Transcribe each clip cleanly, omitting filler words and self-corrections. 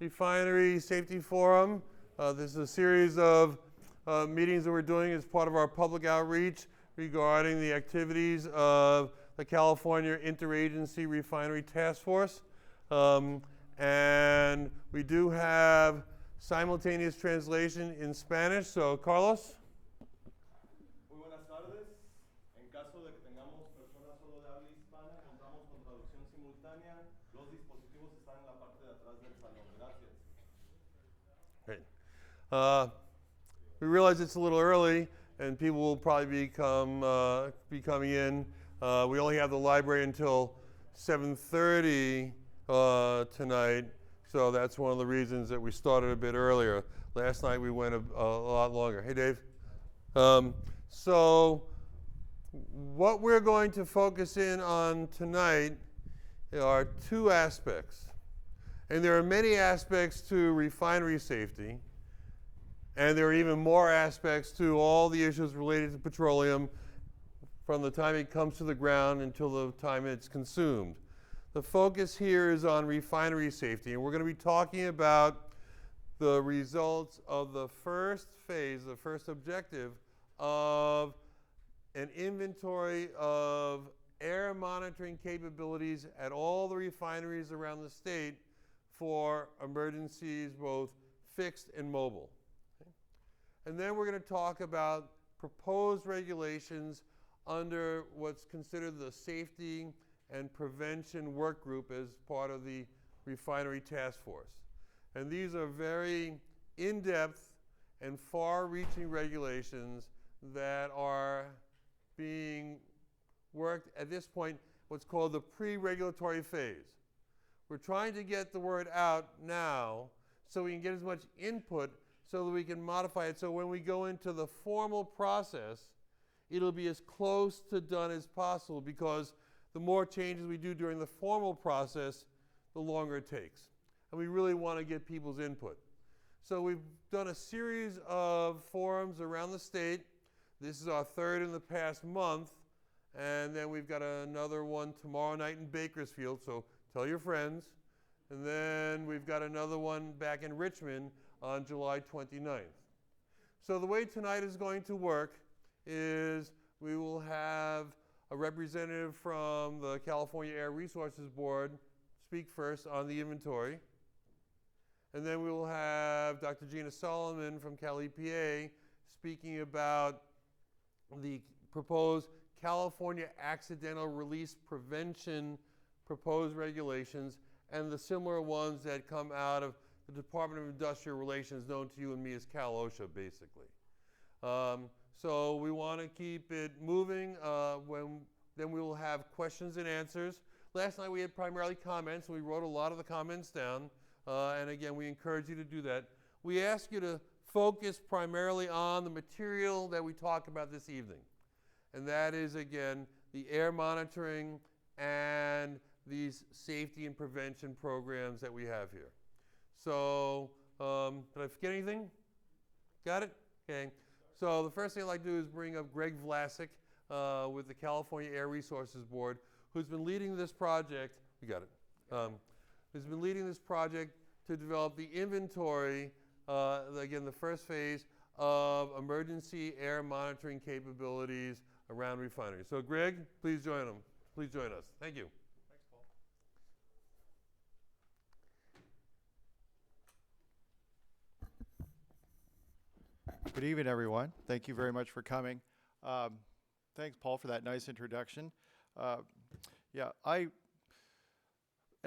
Refinery Safety Forum. This is a series of meetings that we're doing as part of our public outreach regarding the activities of the California Interagency Refinery Task Force. And we do have simultaneous translation in Spanish. So, Carlos? Muy buenas tardes. En caso de que tengamos personas solo de habla hispana, contamos con traducción simultánea. Los dispositivos están en la parte de atrás del salón. Gracias. Great. We realize it's a little early, and people will probably be coming in. We only have the library until 7:30 tonight, so that's one of the reasons that we started a bit earlier. Last night we went a lot longer. Hey, Dave. So what we're going to focus in on tonight are two aspects. And there are many aspects to refinery safety, and there are even more aspects to all the issues related to petroleum from the time it comes to the ground until the time it's consumed. The focus here is on refinery safety, and we're going to be talking about the results of the first phase, the first objective of an inventory of air monitoring capabilities at all the refineries around the state for emergencies, both fixed and mobile. Okay? And then we're going to talk about proposed regulations under what's considered the Safety and Prevention Work Group as part of the Refinery Task Force. And these are very in-depth and far-reaching regulations that are being worked at this point, what's called the pre-regulatory phase. We're trying to get the word out now so we can get as much input so that we can modify it, so when we go into the formal process, it'll be as close to done as possible, because the more changes we do during the formal process, the longer it takes. And we really want to get people's input. So we've done a series of forums around the state. This is our third in the past month. And then we've got another one tomorrow night in Bakersfield, so tell your friends. And then we've got another one back in Richmond on July 29th. So the way tonight is going to work is we will have a representative from the California Air Resources Board speak first on the inventory. And then we will have Dr. Gina Solomon from Cal EPA speaking about the proposed California Accidental Release Prevention proposed regulations and the similar ones that come out of the Department of Industrial Relations, known to you and me as Cal OSHA, basically. So we want to keep it moving. Then we will have questions and answers. Last night we had primarily comments, and we wrote a lot of the comments down. And again, we encourage you to do that. We ask you to focus primarily on the material that we talk about this evening. And that is, again, the air monitoring and these safety and prevention programs that we have here. So, did I forget anything? Got it? Okay. So the first thing I'd like to do is bring up Greg Vlasic with the California Air Resources Board, who's been leading this project. We got it. Who's been leading this project to develop the inventory, again, the first phase of emergency air monitoring capabilities around refineries. So Greg, please join them. Please join us. Thank you. Thanks, Paul. Good evening, everyone. Thank you very much for coming. Thanks, Paul, for that nice introduction. And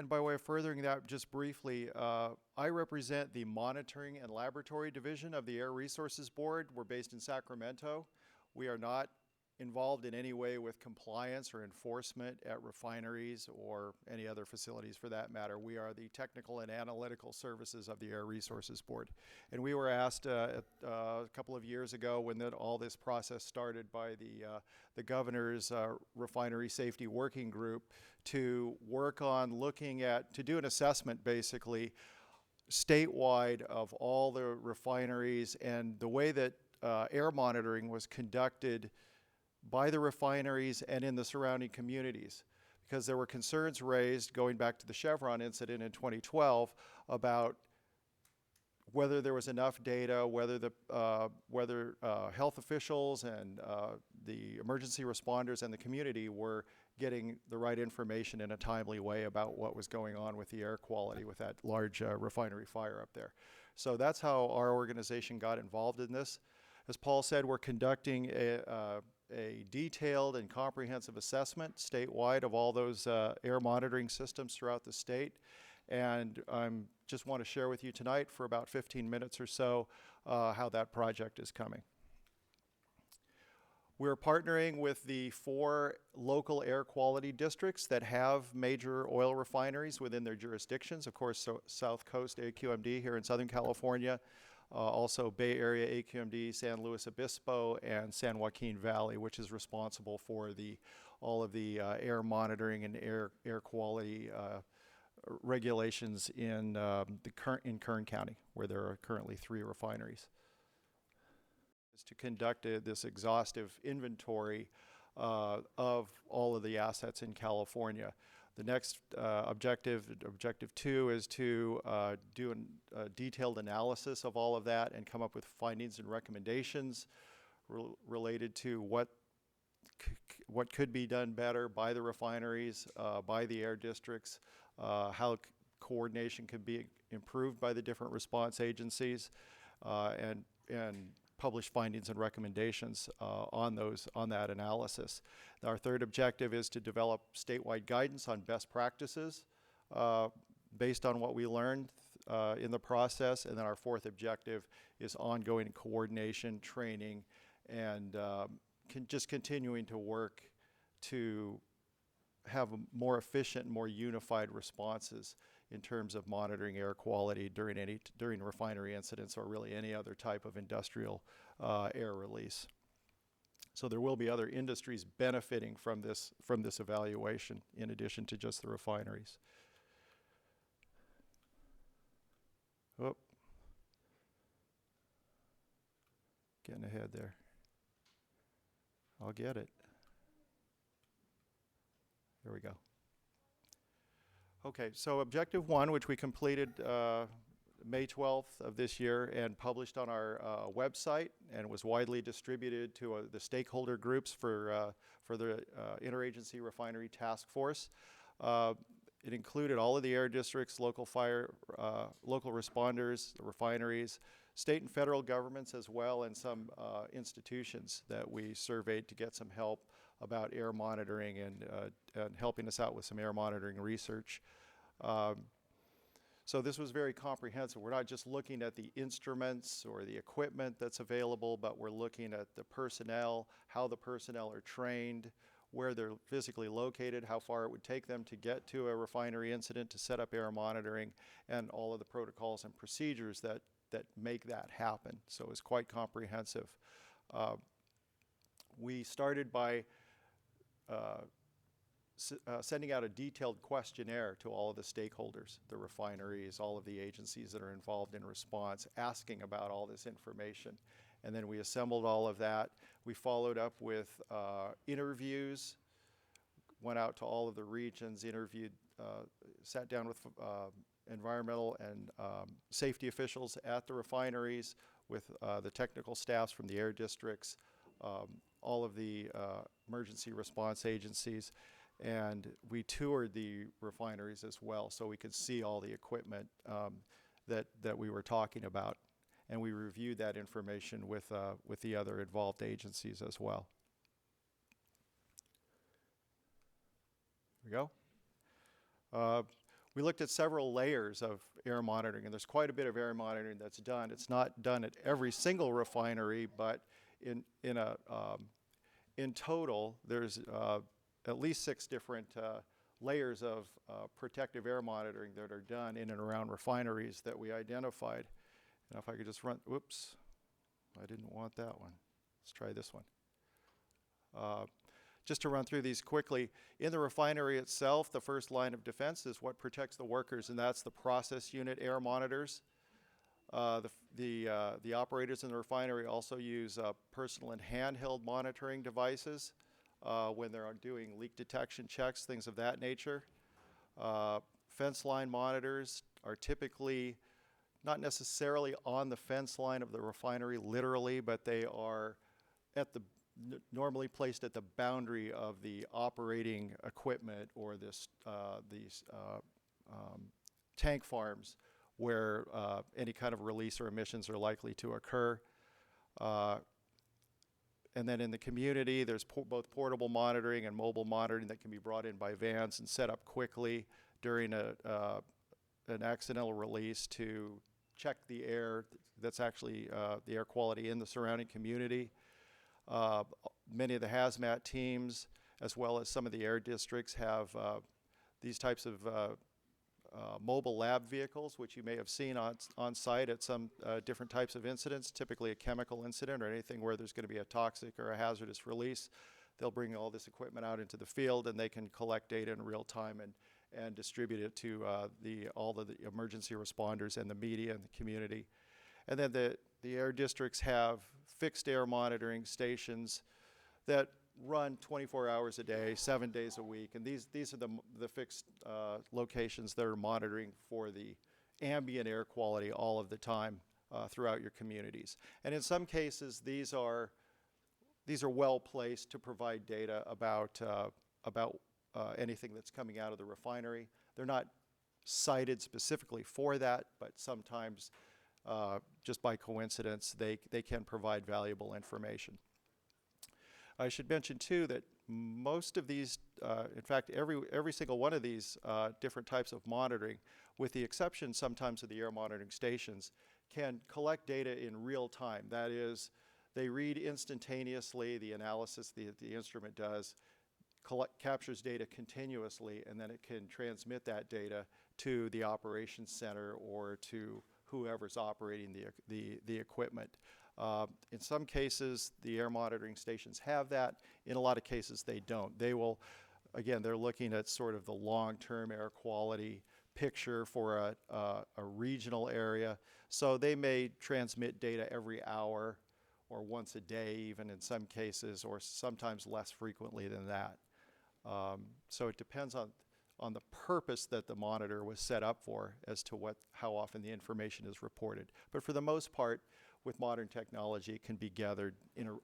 by way of furthering that just briefly, I represent the Monitoring and Laboratory Division of the Air Resources Board. We're based in Sacramento. We are not involved in any way with compliance or enforcement at refineries or any other facilities for that matter. We are the technical and analytical services of the Air Resources Board. And we were asked a couple of years ago when all this process started by the governor's refinery safety working group to work on to do an assessment basically statewide of all the refineries and the way that air monitoring was conducted by the refineries and in the surrounding communities, because there were concerns raised going back to the Chevron incident in 2012 about whether there was enough data, whether health officials and the emergency responders and the community were getting the right information in a timely way about what was going on with the air quality with that large refinery fire up there. So that's how our organization got involved in this. As Paul said, we're conducting a detailed and comprehensive assessment statewide of all those air monitoring systems throughout the state. And I just want to share with you tonight for about 15 minutes or so how that project is coming. We're partnering with the 4 local air quality districts that have major oil refineries within their jurisdictions. Of course, so South Coast AQMD here in Southern California, also Bay Area AQMD, San Luis Obispo, and San Joaquin Valley, which is responsible for all of the air monitoring and air quality regulations in Kern County, where there are currently 3 refineries. Is to conduct this exhaustive inventory of all of the assets in California. The next objective 2, is to do a detailed analysis of all of that and come up with findings and recommendations related to what could be done better by the refineries, by the air districts, how coordination could be improved by the different response agencies, and publish findings and recommendations on that analysis. Our third objective is to develop statewide guidance on best practices based on what we learned in the process. And then our fourth objective is ongoing coordination, training, and just continuing to work to have more efficient, more unified responses in terms of monitoring air quality during refinery incidents or really any other type of industrial air release. So there will be other industries benefiting from this evaluation in addition to just the refineries. Oh, getting ahead there. I'll get it. Here we go. Okay, so objective 1, which we completed May 12th of this year and published on our website and was widely distributed to the stakeholder groups for the Interagency Refinery Task Force. It included all of the air districts, local responders, the refineries, state and federal governments as well, and some institutions that we surveyed to get some help about air monitoring and helping us out with some air monitoring research. So this was very comprehensive. We're not just looking at the instruments or the equipment that's available, but we're looking at the personnel, how the personnel are trained, where they're physically located, how far it would take them to get to a refinery incident to set up air monitoring, and all of the protocols and procedures that make that happen. So it's quite comprehensive. We started by sending out a detailed questionnaire to all of the stakeholders, the refineries, all of the agencies that are involved in response, asking about all this information. And then we assembled all of that. We followed up with interviews, went out to all of the regions, interviewed, sat down with environmental and safety officials at the refineries, with the technical staffs from the air districts, all of the emergency response agencies, and we toured the refineries as well so we could see all the equipment that we were talking about, and we reviewed that information with the other involved agencies as well. Here we go. We looked at several layers of air monitoring, and there's quite a bit of air monitoring that's done. It's not done at every single refinery, but in total, there's at least 6 different layers of protective air monitoring that are done in and around refineries that we identified. And if I could just run, whoops, I didn't want that one. Let's try this one. Just to run through these quickly, in the refinery itself, the first line of defense is what protects the workers, and that's the process unit air monitors. The operators in the refinery also use personal and handheld monitoring devices when they're doing leak detection checks, things of that nature. Fence line monitors are typically not necessarily on the fence line of the refinery literally, but they are at the normally placed at the boundary of the operating equipment or these tank farms where any kind of release or emissions are likely to occur. And then in the community, there's both portable monitoring and mobile monitoring that can be brought in by vans and set up quickly during an accidental release to check the air that's actually the air quality in the surrounding community. Many of the hazmat teams, as well as some of the air districts, have these types of mobile lab vehicles, which you may have seen on site at some different types of incidents, typically a chemical incident or anything where there's going to be a toxic or a hazardous release. They'll bring all this equipment out into the field, and they can collect data in real time and distribute it to all the emergency responders and the media and the community. And then the air districts have fixed air monitoring stations that run 24 hours a day, 7 days a week, and these are the fixed locations that are monitoring for the ambient air quality all of the time throughout your communities. And in some cases, these are well placed to provide data about anything that's coming out of the refinery. They're not cited specifically for that, but sometimes just by coincidence, they can provide valuable information. I should mention too that most of these, in fact, every single one of these different types of monitoring, with the exception sometimes of the air monitoring stations, can collect data in real time. That is, they read instantaneously the analysis the instrument does, captures data continuously, and then it can transmit that data to the operations center or to whoever's operating the equipment. In some cases, the air monitoring stations have that. In a lot of cases, they don't. They will, again, they're looking at sort of the long-term air quality picture for a regional area. So they may transmit data every hour or once a day, even in some cases, or sometimes less frequently than that. So it depends on the purpose that the monitor was set up for as to how often the information is reported. But for the most part, with modern technology, it can be gathered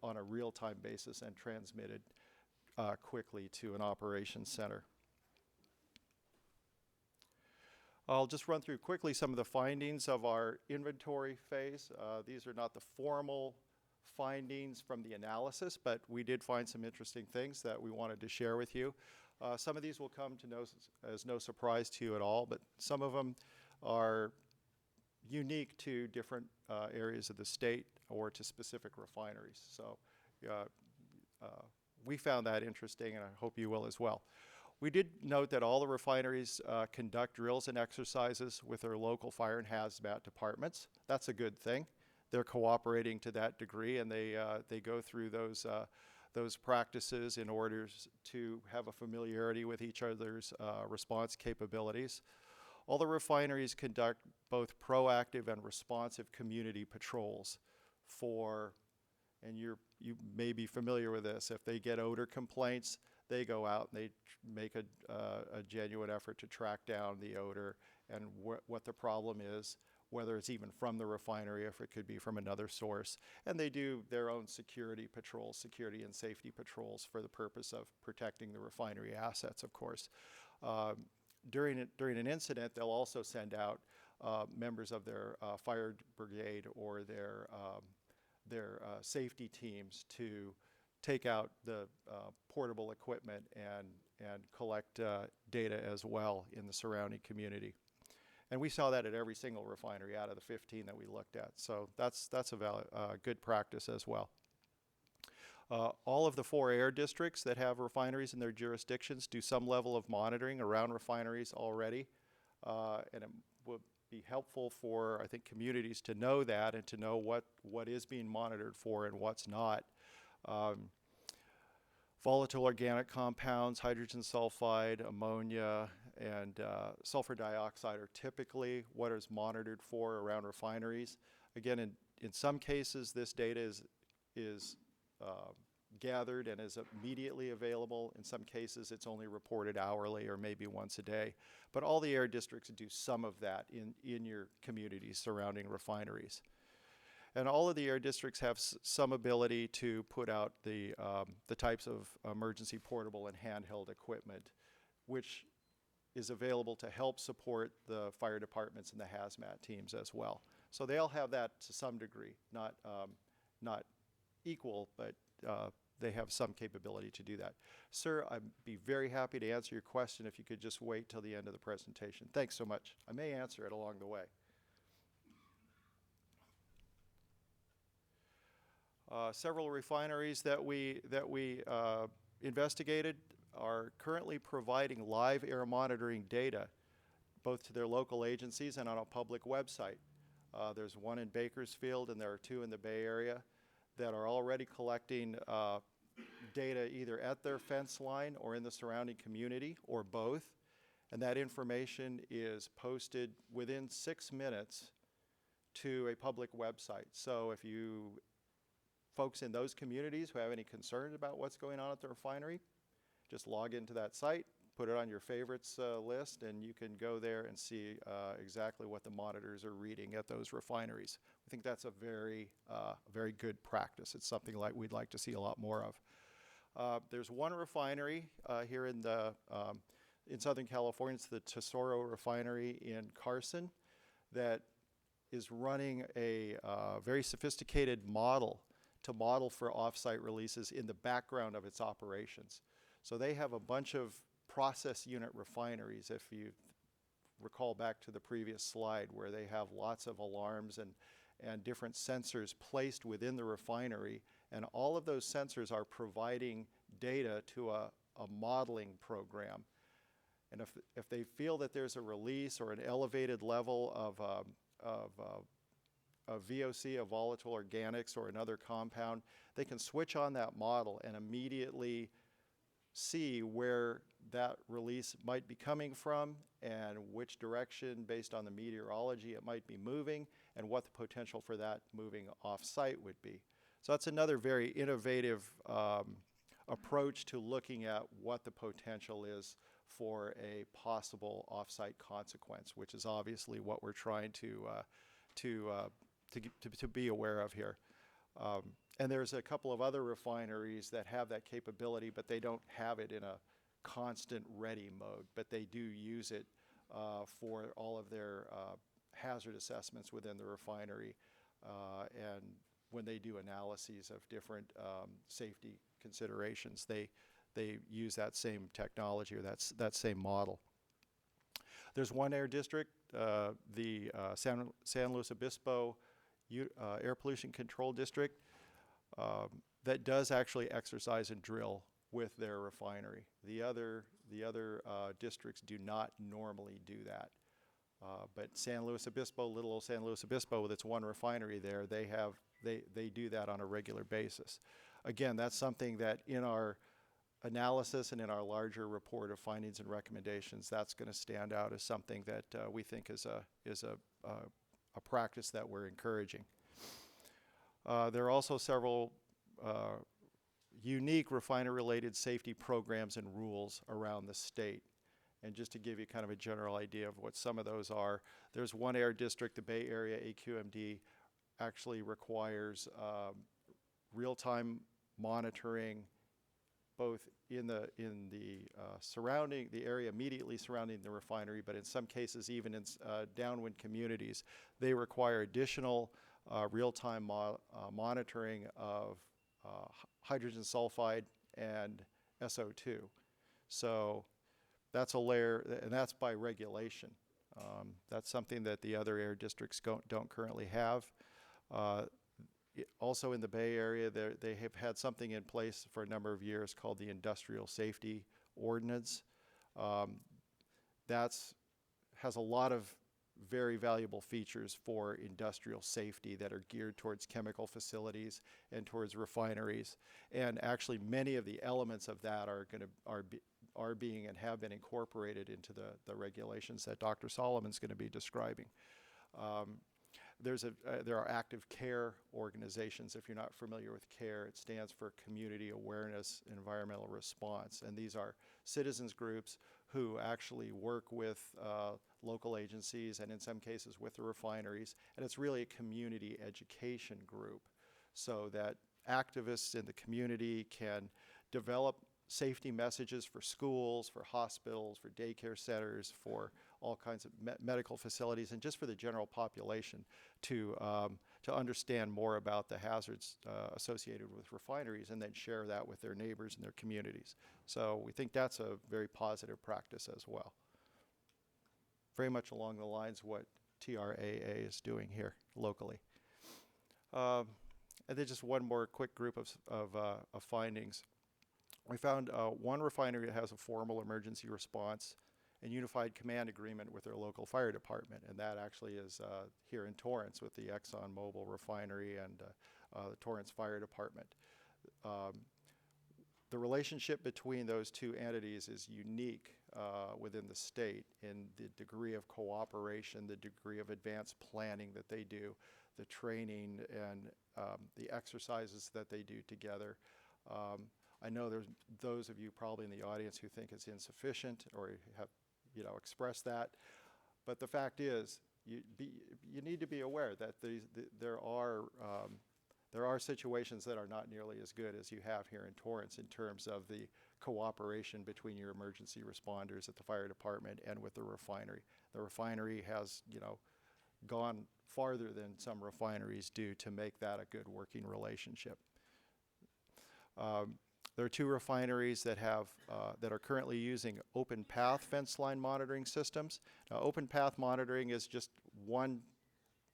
on a real-time basis and transmitted quickly to an operations center. I'll just run through quickly some of the findings of our inventory phase. These are not the formal findings from the analysis, but we did find some interesting things that we wanted to share with you. Some of these will come to as no surprise to you at all, but some of them are unique to different areas of the state or to specific refineries. So we found that interesting, and I hope you will as well. We did note that all the refineries conduct drills and exercises with their local fire and hazmat departments. That's a good thing. They're cooperating to that degree, and they go through those practices in order to have a familiarity with each other's response capabilities. All the refineries conduct both proactive and responsive community patrols and you may be familiar with this, if they get odor complaints, they go out and they make a genuine effort to track down the odor and what the problem is, whether it's even from the refinery, if it could be from another source. And they do their own security patrols, security and safety patrols, for the purpose of protecting the refinery assets, of course. During an incident, they'll also send out members of their fire brigade or their safety teams to take out the portable equipment and collect data as well in the surrounding community. And we saw that at every single refinery out of the 15 that we looked at. So that's a good practice as well. All of the 4 air districts that have refineries in their jurisdictions do some level of monitoring around refineries already. And it would be helpful for, I think, communities to know that and to know what is being monitored for and what's not. Volatile organic compounds, hydrogen sulfide, ammonia, and sulfur dioxide are typically what is monitored for around refineries. Again, in some cases, this data is gathered and is immediately available. In some cases, it's only reported hourly or maybe once a day. But all the air districts do some of that in your communities surrounding refineries. And all of the air districts have some ability to put out the types of emergency portable and handheld equipment, which is available to help support the fire departments and the hazmat teams as well. So they all have that to some degree, not equal, but they have some capability to do that. Sir, I'd be very happy to answer your question if you could just wait till the end of the presentation. Thanks so much. I may answer it along the way. Several refineries that we investigated are currently providing live air monitoring data, both to their local agencies and on a public website. There's one in Bakersfield, and there are two in the Bay Area that are already collecting data either at their fence line or in the surrounding community, or both. And that information is posted within 6 minutes to a public website. So if you folks in those communities who have any concerns about what's going on at the refinery, just log into that site, put it on your favorites list, and you can go there and see exactly what the monitors are reading at those refineries. I think that's a very good practice. It's something like we'd like to see a lot more of. There's one refinery here in Southern California. It's the Tesoro Refinery in Carson that is running a very sophisticated model for off-site releases in the background of its operations. So they have a bunch of process unit refineries, if you recall back to the previous slide, where they have lots of alarms and different sensors placed within the refinery, and all of those sensors are providing data to a modeling program. And if they feel that there's a release or an elevated level of VOC, of volatile organics, or another compound, they can switch on that model and immediately see where that release might be coming from and which direction, based on the meteorology, it might be moving, and what the potential for that moving off-site would be. So that's another very innovative approach to looking at what the potential is for a possible off-site consequence, which is obviously what we're trying to be aware of here. And there's a couple of other refineries that have that capability, but they don't have it in a constant ready mode, but they do use it for all of their hazard assessments within the refinery, and when they do analyses of different safety considerations, they use that same technology or that same model. There's one air district, the San Luis Obispo Air Pollution Control District, that does actually exercise and drill with their refinery. The other districts do not normally do that. But San Luis Obispo, little old San Luis Obispo, with its one refinery there, they do that on a regular basis. Again, that's something that in our analysis and in our larger report of findings and recommendations, that's going to stand out as something that we think is a practice that we're encouraging. There are also several unique refinery-related safety programs and rules around the state. And just to give you kind of a general idea of what some of those are, there's one air district, the Bay Area AQMD, actually requires real-time monitoring both in the surrounding, the area immediately surrounding the refinery, but in some cases even in downwind communities. They require additional real-time monitoring of hydrogen sulfide and SO2. So that's a layer, and that's by regulation. That's something that the other air districts don't currently have. Also in the Bay Area, they have had something in place for a number of years called the Industrial Safety Ordinance. That has a lot of very valuable features for industrial safety that are geared towards chemical facilities and towards refineries. And actually many of the elements of that are being and have been incorporated into the regulations that Dr. Solomon's going to be describing. there are active care organizations. If you're not familiar with CARE, it stands for Community Awareness and Environmental Response. And these are citizens groups who actually work with local agencies and in some cases with the refineries. And it's really a community education group so that activists in the community can develop safety messages for schools, for hospitals, for daycare centers, for all kinds of medical facilities, and just for the general population to understand more about the hazards associated with refineries and then share that with their neighbors and their communities. So we think that's a very positive practice as well. Very much along the lines of what TRAA is doing here locally. And then just one more quick group of findings. We found one refinery that has a formal emergency response and unified command agreement with their local fire department, and that actually is here in Torrance with the ExxonMobil Refinery and the Torrance Fire Department. The relationship between those two entities is unique within the state in the degree of cooperation, the degree of advanced planning that they do, the training and the exercises that they do together. I know there's those of you probably in the audience who think it's insufficient or have expressed that, but the fact is you need to be aware that there are situations that are not nearly as good as you have here in Torrance in terms of the cooperation between your emergency responders at the fire department and with the refinery. The refinery has gone farther than some refineries do to make that a good working relationship. There are two refineries that are currently using open path fence line monitoring systems. Now, open path monitoring is just one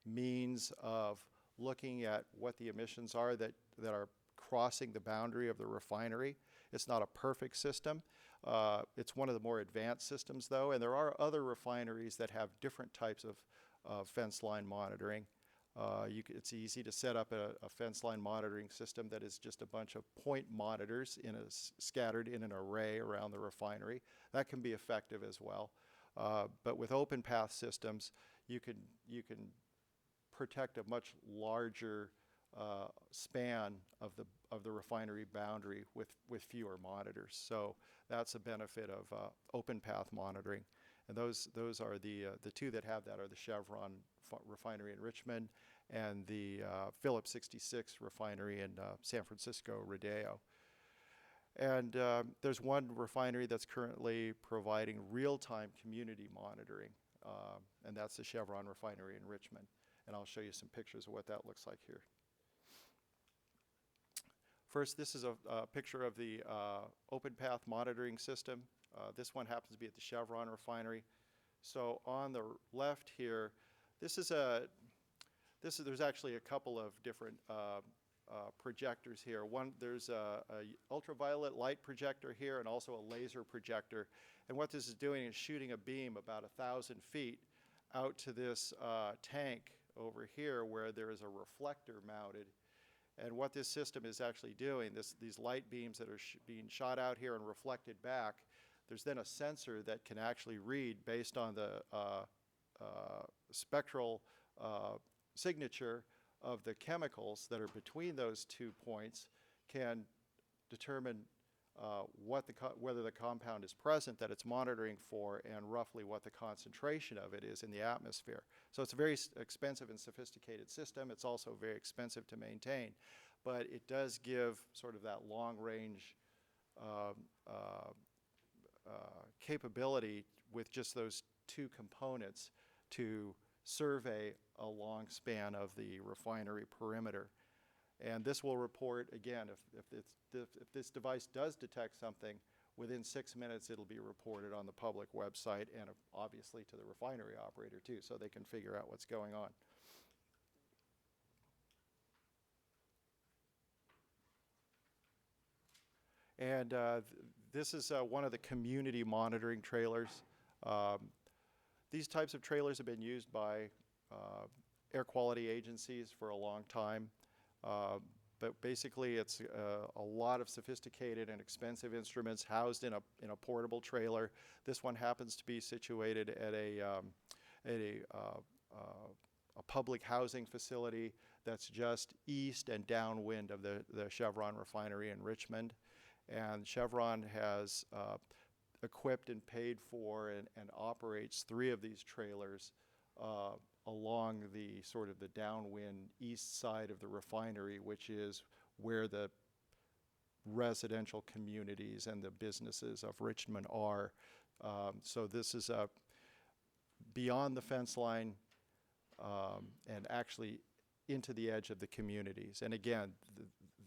means of looking at what the emissions are that are crossing the boundary of the refinery. It's not a perfect system. It's one of the more advanced systems, though, and there are other refineries that have different types of fence line monitoring. It's easy to set up a fence line monitoring system that is just a bunch of point monitors scattered in an array around the refinery. That can be effective as well. But with open path systems, you can protect a much larger span of the refinery boundary with fewer monitors. So that's a benefit of open path monitoring. And those are the two that have that are the Chevron refinery in Richmond and the Phillips 66 refinery in San Francisco, Rodeo. And there's one refinery that's currently providing real-time community monitoring, and that's the Chevron refinery in Richmond. And I'll show you some pictures of what that looks like here. First, this is a picture of the open path monitoring system. This one happens to be at the Chevron refinery. So on the left here, there's actually a couple of different projectors here. There's a ultraviolet light projector here and also a laser projector. And what this is doing is shooting a beam about 1,000 feet out to this tank over here where there is a reflector mounted. And what this system is actually doing, these light beams that are being shot out here and reflected back, there's then a sensor that can actually read based on the spectral signature of the chemicals that are between those 2 points, can determine whether the compound is present that it's monitoring for and roughly what the concentration of it is in the atmosphere. So it's a very expensive and sophisticated system. It's also very expensive to maintain, but it does give sort of that long-range capability with just those two components to survey a long span of the refinery perimeter. And this will report, again, if this device does detect something, within 6 minutes it'll be reported on the public website and obviously to the refinery operator too, so they can figure out what's going on. And this is one of the community monitoring trailers. These types of trailers have been used by air quality agencies for a long time. But basically it's a lot of sophisticated and expensive instruments housed in a portable trailer. This one happens to be situated at a public housing facility that's just east and downwind of the Chevron refinery in Richmond. And Chevron has equipped and paid for and operates 3 of these trailers along the sort of the downwind east side of the refinery, which is where the residential communities and the businesses of Richmond are. So this is beyond the fence line and actually into the edge of the communities. And again,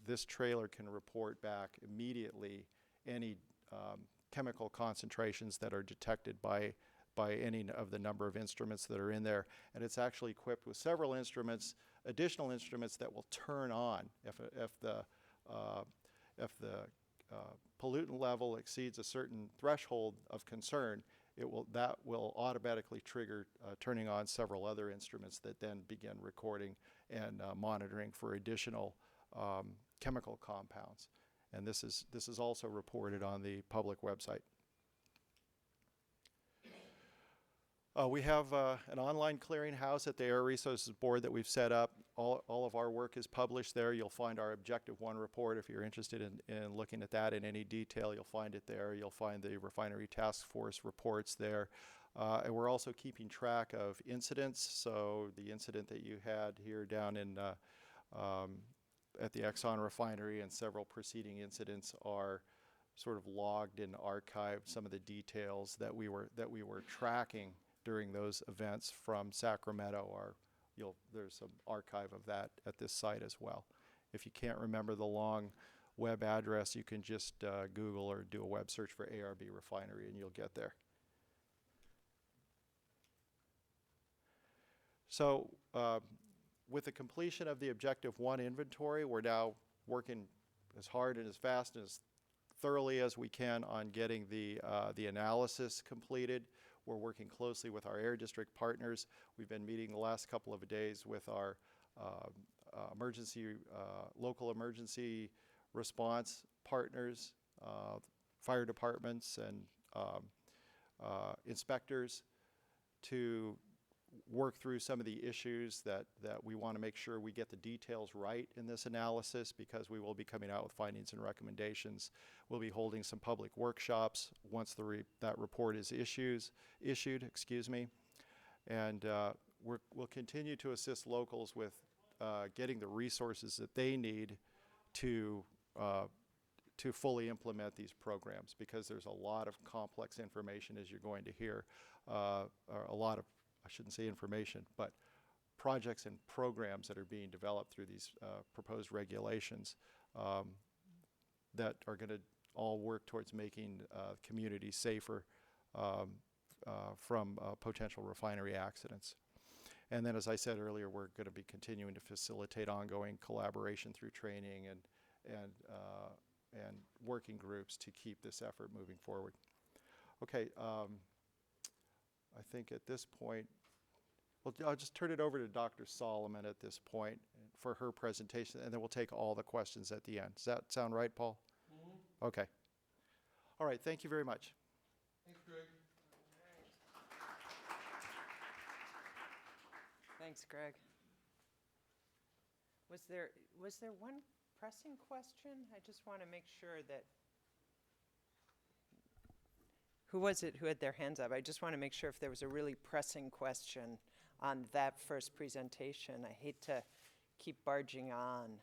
this trailer can report back immediately any chemical concentrations that are detected by any of the number of instruments that are in there. And it's actually equipped with several instruments, additional instruments that will turn on if the pollutant level exceeds a certain threshold of concern. That will automatically trigger turning on several other instruments that then begin recording and monitoring for additional chemical compounds. And this is also reported on the public website. We have an online clearinghouse at the Air Resources Board that we've set up. All of our work is published there. You'll find our Objective 1 report. If you're interested in looking at that in any detail, you'll find it there. You'll find the Refinery Task Force reports there. And we're also keeping track of incidents. So the incident that you had here down in at the Exxon refinery and several preceding incidents are sort of logged and archived. Some of the details that we were tracking during those events from Sacramento there's some archive of that at this site as well. If you can't remember the long web address, you can just Google or do a web search for ARB refinery and you'll get there. So with the completion of the Objective 1 inventory, we're now working as hard and as fast and as thoroughly as we can on getting the analysis completed. We're working closely with our Air District partners. We've been meeting the last couple of days with our local emergency response partners, fire departments and inspectors to work through some of the issues that we want to make sure we get the details right in this analysis, because we will be coming out with findings and recommendations. We'll be holding some public workshops once that report is issued, and we'll continue to assist locals with getting the resources that they need to fully implement these programs, because there's a lot of complex information, as you're going to hear, a lot of, I shouldn't say information, but projects and programs that are being developed through these proposed regulations that are going to all work towards making communities safer from potential refinery accidents. And then, as I said earlier, we're going to be continuing to facilitate ongoing collaboration through training and working groups to keep this effort moving forward. Okay. I think at this point, well, I'll just turn it over to Dr. Solomon at this point for her presentation, and then we'll take all the questions at the end. Does that sound right, Paul? Mm-hmm. Okay. All right, thank you very much. Thanks, Greg. Thanks, Greg. Was there one pressing question? I just want to make sure that. Who was it who had their hands up? I just want to make sure if there was a really pressing question on that first presentation. I hate to keep barging on.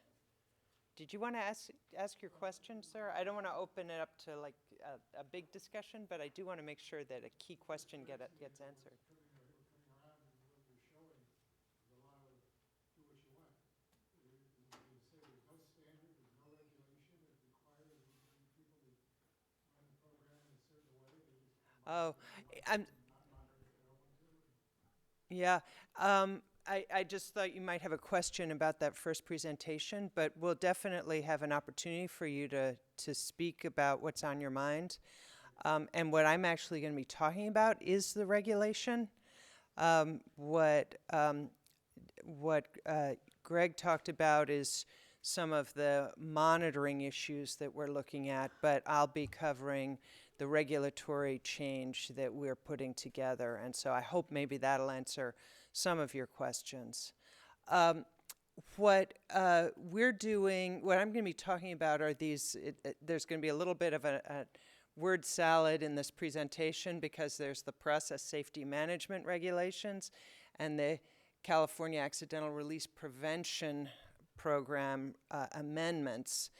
Did you want to ask your question, sir? I don't want to open it up to like a big discussion, but I do want to make sure that a key question gets answered. Oh, I just thought you might have a question about that first presentation, but we'll definitely have an opportunity for you to speak about what's on your mind. And what I'm actually going to be talking about is the regulation. What Greg talked about is some of the monitoring issues that we're looking at, but I'll be covering the regulatory change that we're putting together. And so I hope maybe that'll answer some of your questions. What we're doing, what I'm going to be talking about are these, there's going to be a little bit of a word salad in this presentation because there's the process safety management regulations and the California Accidental Release Prevention Program amendments.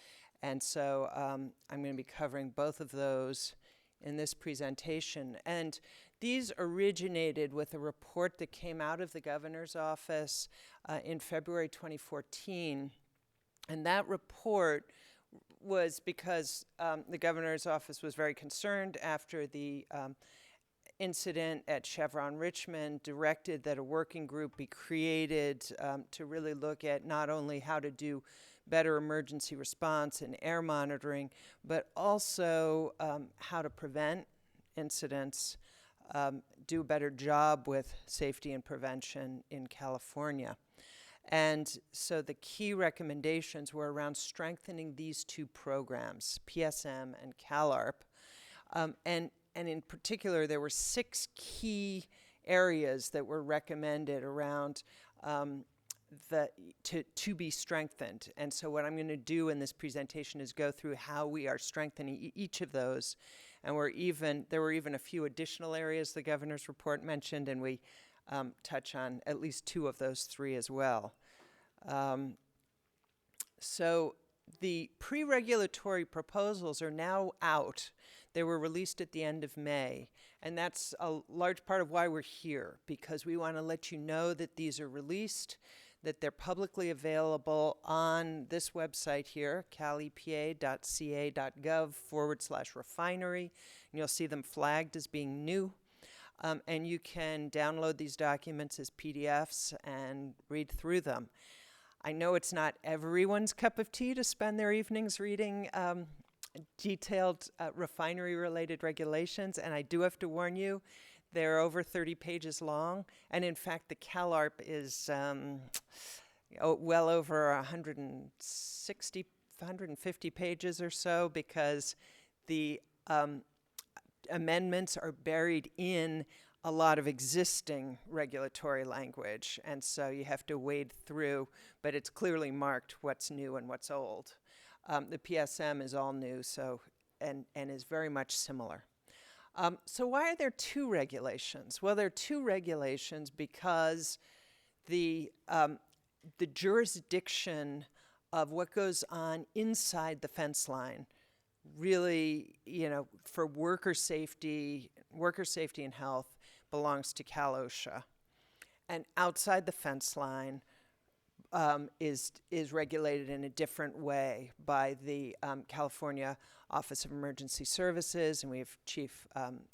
And so I'm going to be covering both of those in this presentation. And these originated with a report that came out of the governor's office in February 2014. And that report was because the governor's office was very concerned after the incident at Chevron Richmond, directed that a working group be created to really look at not only how to do better emergency response and air monitoring, but also how to prevent incidents, do a better job with safety and prevention in California. And so the key recommendations were around strengthening these two programs, PSM and CalARP. And in particular, there were 6 key areas that were recommended around to be strengthened. And so what I'm going to do in this presentation is go through how we are strengthening each of those. And there were even a few additional areas the governor's report mentioned, and we touch on at least 2 of those 3 as well. So the pre-regulatory proposals are now out. They were released at the end of May, and that's a large part of why we're here, because we want to let you know that these are released, that they're publicly available on this website here, calepa.ca.gov/refinery. And you'll see them flagged as being new. And you can download these documents as PDFs and read through them. I know it's not everyone's cup of tea to spend their evenings reading detailed refinery-related regulations, and I do have to warn you, they're over 30 pages long, and in fact, the CalARP is well over 160, 150 pages or so, because the amendments are buried in a lot of existing regulatory language, and so you have to wade through, but it's clearly marked what's new and what's old. The PSM is all new, so and is very much similar. So why are there 2 regulations? Well, there are 2 regulations because the jurisdiction of what goes on inside the fence line really, for worker safety and health belongs to Cal OSHA. And outside the fence line is regulated in a different way by the California Office of Emergency Services, and we have Chief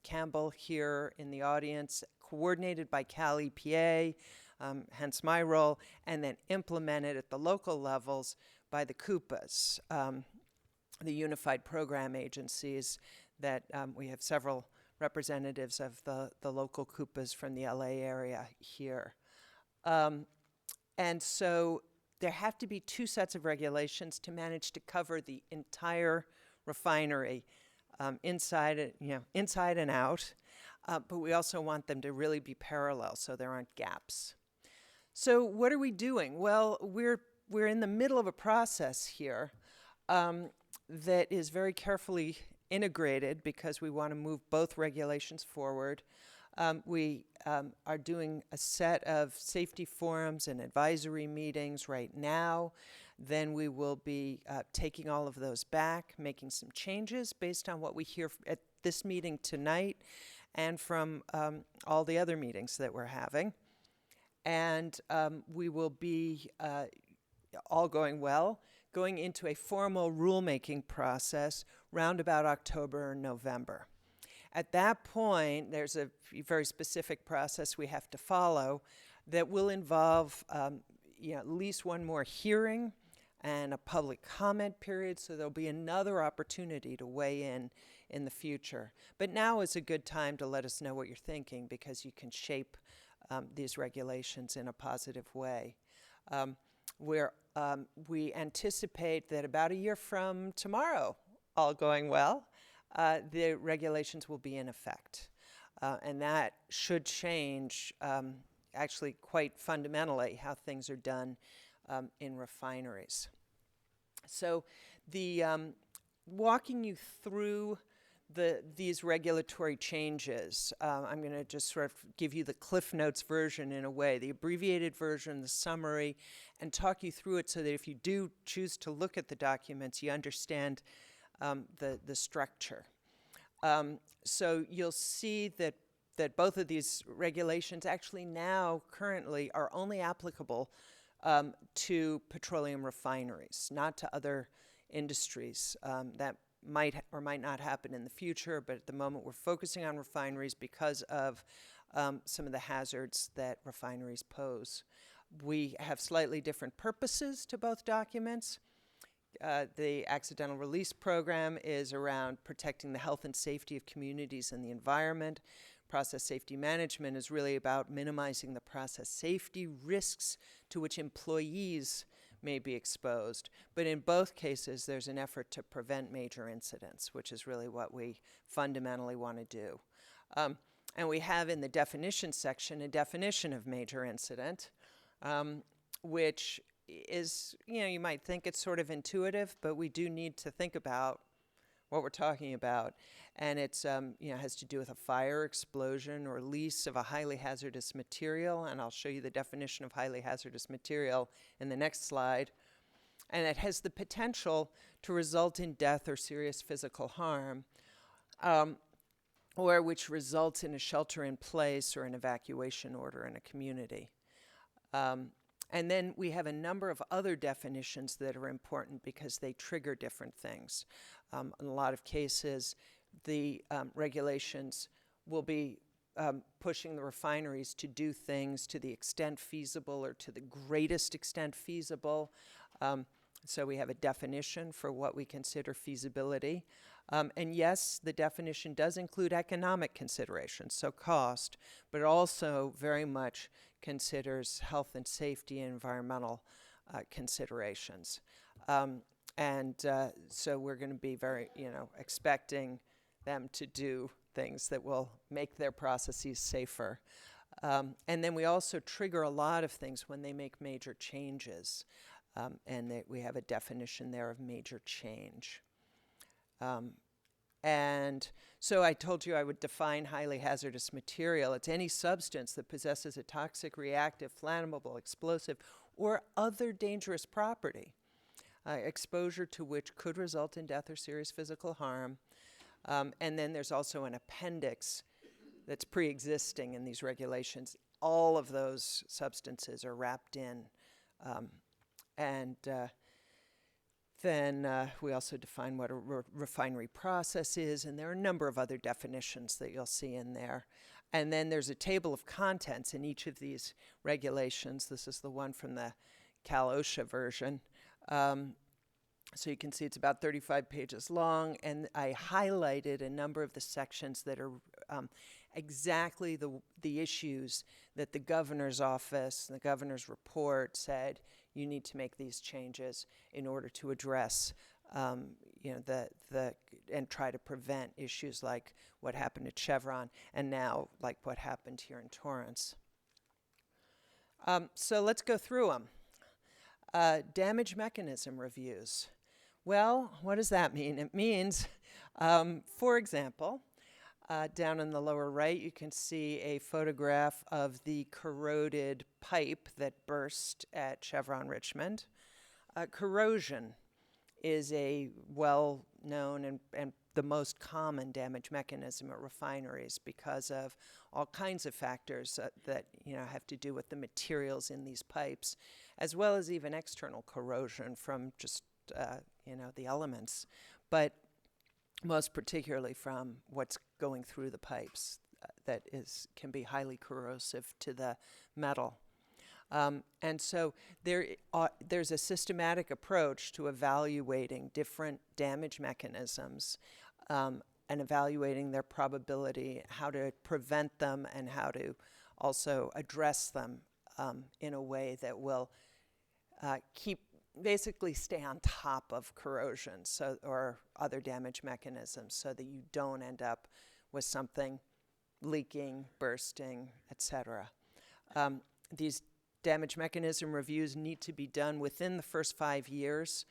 Campbell here in the audience, coordinated by Cal EPA, hence my role, and then implemented at the local levels by the CUPAs, the Unified Program Agencies that we have several representatives of the local CUPAs from the LA area here. And so there have to be 2 sets of regulations to manage to cover the entire refinery, inside and out. But we also want them to really be parallel so there aren't gaps. So what are we doing? Well, we're in the middle of a process here that is very carefully integrated because we want to move both regulations forward. We are doing a set of safety forums and advisory meetings right now. Then we will be taking all of those back, making some changes based on what we hear at this meeting tonight and from all the other meetings that we're having. And we will be, all going well, going into a formal rulemaking process round about October or November. At that point, there's a very specific process we have to follow that will involve at least one more hearing and a public comment period, so there'll be another opportunity to weigh in the future. But now is a good time to let us know what you're thinking, because you can shape these regulations in a positive way. We anticipate that about a year from tomorrow, all going well, the regulations will be in effect. And that should change actually quite fundamentally how things are done in refineries. So the walking you through these regulatory changes, I'm going to just sort of give you the Cliff Notes version in a way, the abbreviated version, the summary, and talk you through it so that if you do choose to look at the documents, you understand the structure. So you'll see that both of these regulations actually now currently are only applicable to petroleum refineries, not to other industries. That might or might not happen in the future, but at the moment we're focusing on refineries because of some of the hazards that refineries pose. We have slightly different purposes to both documents. The Accidental Release Program is around protecting the health and safety of communities and the environment. Process safety management is really about minimizing the process safety risks to which employees may be exposed. But in both cases, there's an effort to prevent major incidents, which is really what we fundamentally want to do. And we have in the definition section a definition of major incident, which is, you might think it's sort of intuitive, but we do need to think about what we're talking about. And it's, has to do with a fire, explosion, or release of a highly hazardous material. And I'll show you the definition of highly hazardous material in the next slide. And it has the potential to result in death or serious physical harm, or which results in a shelter in place or an evacuation order in a community. And then we have a number of other definitions that are important because they trigger different things. In a lot of cases, the regulations will be pushing the refineries to do things to the extent feasible or to the greatest extent feasible. So we have a definition for what we consider feasibility. And yes, the definition does include economic considerations, so cost, but it also very much considers health and safety and environmental considerations. So we're going to be very, expecting them to do things that will make their processes safer. And then we also trigger a lot of things when they make major changes. We have a definition there of major change. And so I told you I would define highly hazardous material. It's any substance that possesses a toxic, reactive, flammable, explosive, or other dangerous property, exposure to which could result in death or serious physical harm. And then there's also an appendix that's pre-existing in these regulations. All of those substances are wrapped in. Then we also define what a refinery process is, and there are a number of other definitions that you'll see in there. And then there's a table of contents in each of these regulations. This is the one from the Cal-OSHA version. So you can see it's about 35 pages long, and I highlighted a number of the sections that are exactly the issues that the governor's office, the governor's report said you need to make these changes in order to address, and try to prevent issues like what happened at Chevron and now like what happened here in Torrance. So let's go through them. Damage mechanism reviews. Well, what does that mean? It means, for example, down in the lower right, you can see a photograph of the corroded pipe that burst at Chevron Richmond. Corrosion is a well-known and the most common damage mechanism at refineries because of all kinds of factors that have to do with the materials in these pipes, as well as even external corrosion from just the elements, but most particularly from what's going through the pipes that can be highly corrosive to the metal. And so there's a systematic approach to evaluating different damage mechanisms and evaluating their probability, how to prevent them, and how to also address them in a way that will basically stay on top of corrosion or other damage mechanisms so that you don't end up with something leaking, bursting, etc. These damage mechanism reviews need to be done within the first 5 years.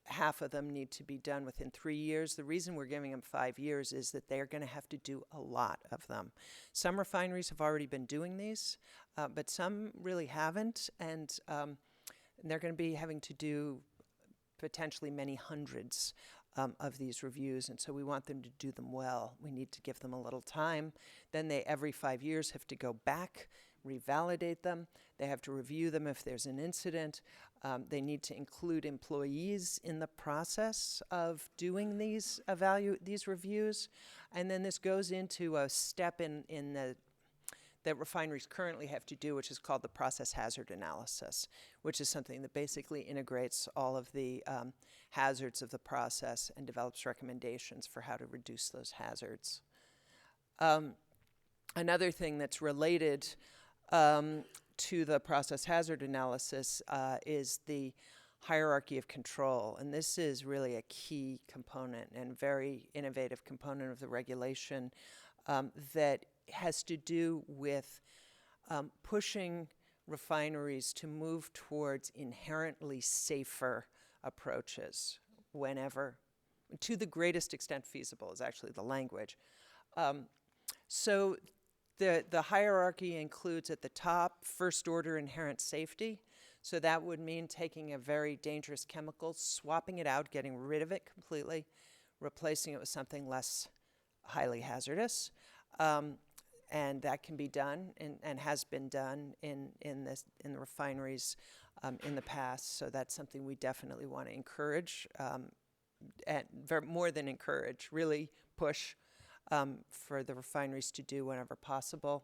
Half of them need to be done within 3 years. The reason we're giving them 5 years is that they're going to have to do a lot of them. Some refineries have already been doing these, but some really haven't, and they're going to be having to do potentially many hundreds of these reviews, and so we want them to do them well. We need to give them a little time. Then they, every 5 years, have to go back, revalidate them. They have to review them if there's an incident. They need to include employees in the process of doing these reviews. And then this goes into a step that refineries currently have to do, which is called the process hazard analysis, which is something that basically integrates all of the hazards of the process and develops recommendations for how to reduce those hazards. Another thing that's related to the process hazard analysis is the hierarchy of control. And this is really a key component and very innovative component of the regulation that has to do with pushing refineries to move towards inherently safer approaches whenever, to the greatest extent feasible is actually the language. So the hierarchy includes at the top first order inherent safety. So that would mean taking a very dangerous chemical, swapping it out, getting rid of it completely, replacing it with something less highly hazardous. And that can be done and has been done in the refineries in the past. So that's something we definitely want to encourage, and more than encourage, really push for the refineries to do whenever possible.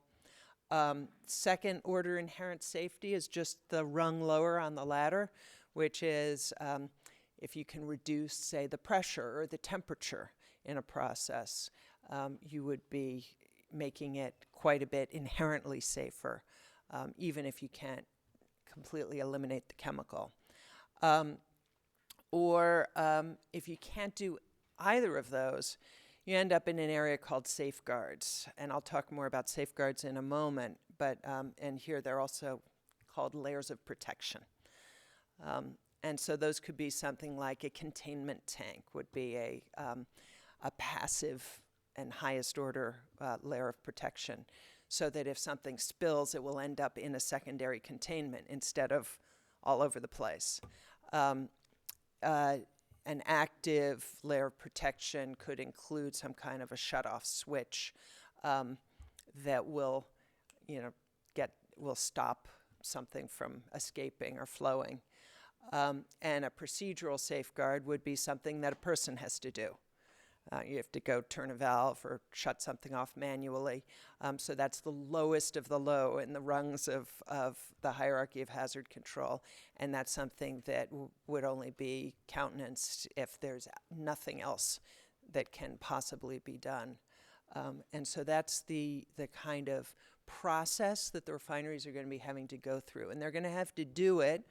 Second order inherent safety is just the rung lower on the ladder, which is if you can reduce, say, the pressure or the temperature in a process, you would be making it quite a bit inherently safer, even if you can't completely eliminate the chemical. Or if you can't do either of those, you end up in an area called safeguards. And I'll talk more about safeguards in a moment, but and here they're also called layers of protection. And so those could be something like a containment tank would be a passive and highest order layer of protection, so that if something spills, it will end up in a secondary containment instead of all over the place. An active layer of protection could include some kind of a shut-off switch that will, will stop something from escaping or flowing. And a procedural safeguard would be something that a person has to do. You have to go turn a valve or shut something off manually. So that's the lowest of the low in the rungs of the hierarchy of hazard control. And that's something that would only be countenanced if there's nothing else that can possibly be done. And so that's the kind of process that the refineries are going to be having to go through. And they're going to have to do it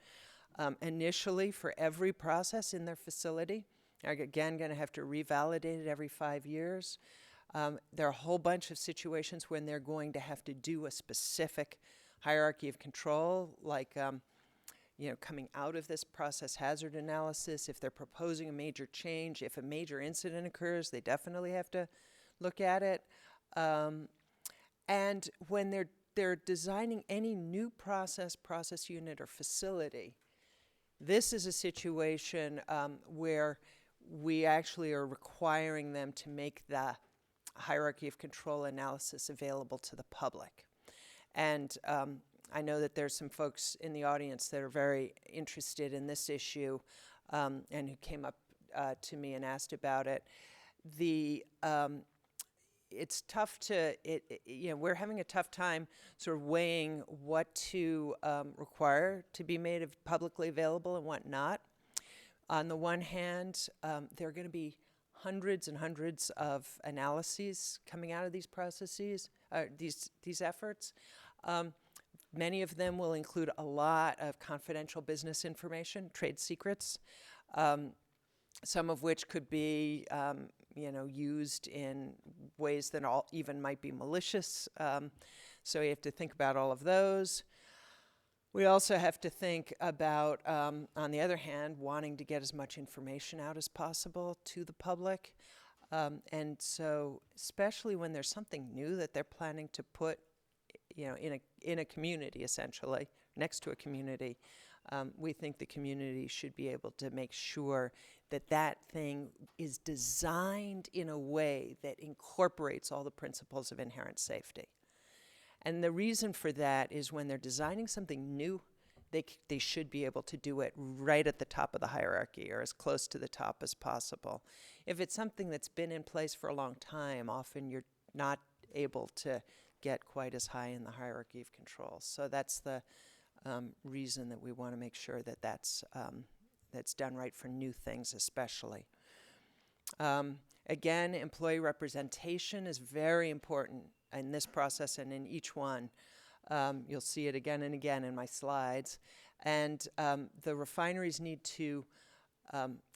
initially for every process in their facility. They're again going to have to revalidate it every 5 years. There are a whole bunch of situations when they're going to have to do a specific hierarchy of control, like coming out of this process hazard analysis. If they're proposing a major change, if a major incident occurs, they definitely have to look at it. And when they're designing any new process unit or facility, this is a situation where we actually are requiring them to make the hierarchy of control analysis available to the public. And I know that there's some folks in the audience that are very interested in this issue and who came up to me and asked about it. It's tough we're having a tough time sort of weighing what to require to be made publicly available and what not. On the one hand, there are going to be hundreds and hundreds of analyses coming out of these processes, these efforts. Many of them will include a lot of confidential business information, trade secrets, some of which could be used in ways that even might be malicious. So we have to think about all of those. We also have to think about, on the other hand, wanting to get as much information out as possible to the public. And so, especially when there's something new that they're planning to put, in a community, essentially, next to a community, we think the community should be able to make sure that that thing is designed in a way that incorporates all the principles of inherent safety. And the reason for that is when they're designing something new, they should be able to do it right at the top of the hierarchy or as close to the top as possible. If it's something that's been in place for a long time, often you're not able to get quite as high in the hierarchy of control. So that's the reason that we want to make sure that that's done right for new things especially. Again, employee representation is very important in this process and in each one. You'll see it again and again in my slides. And the refineries need to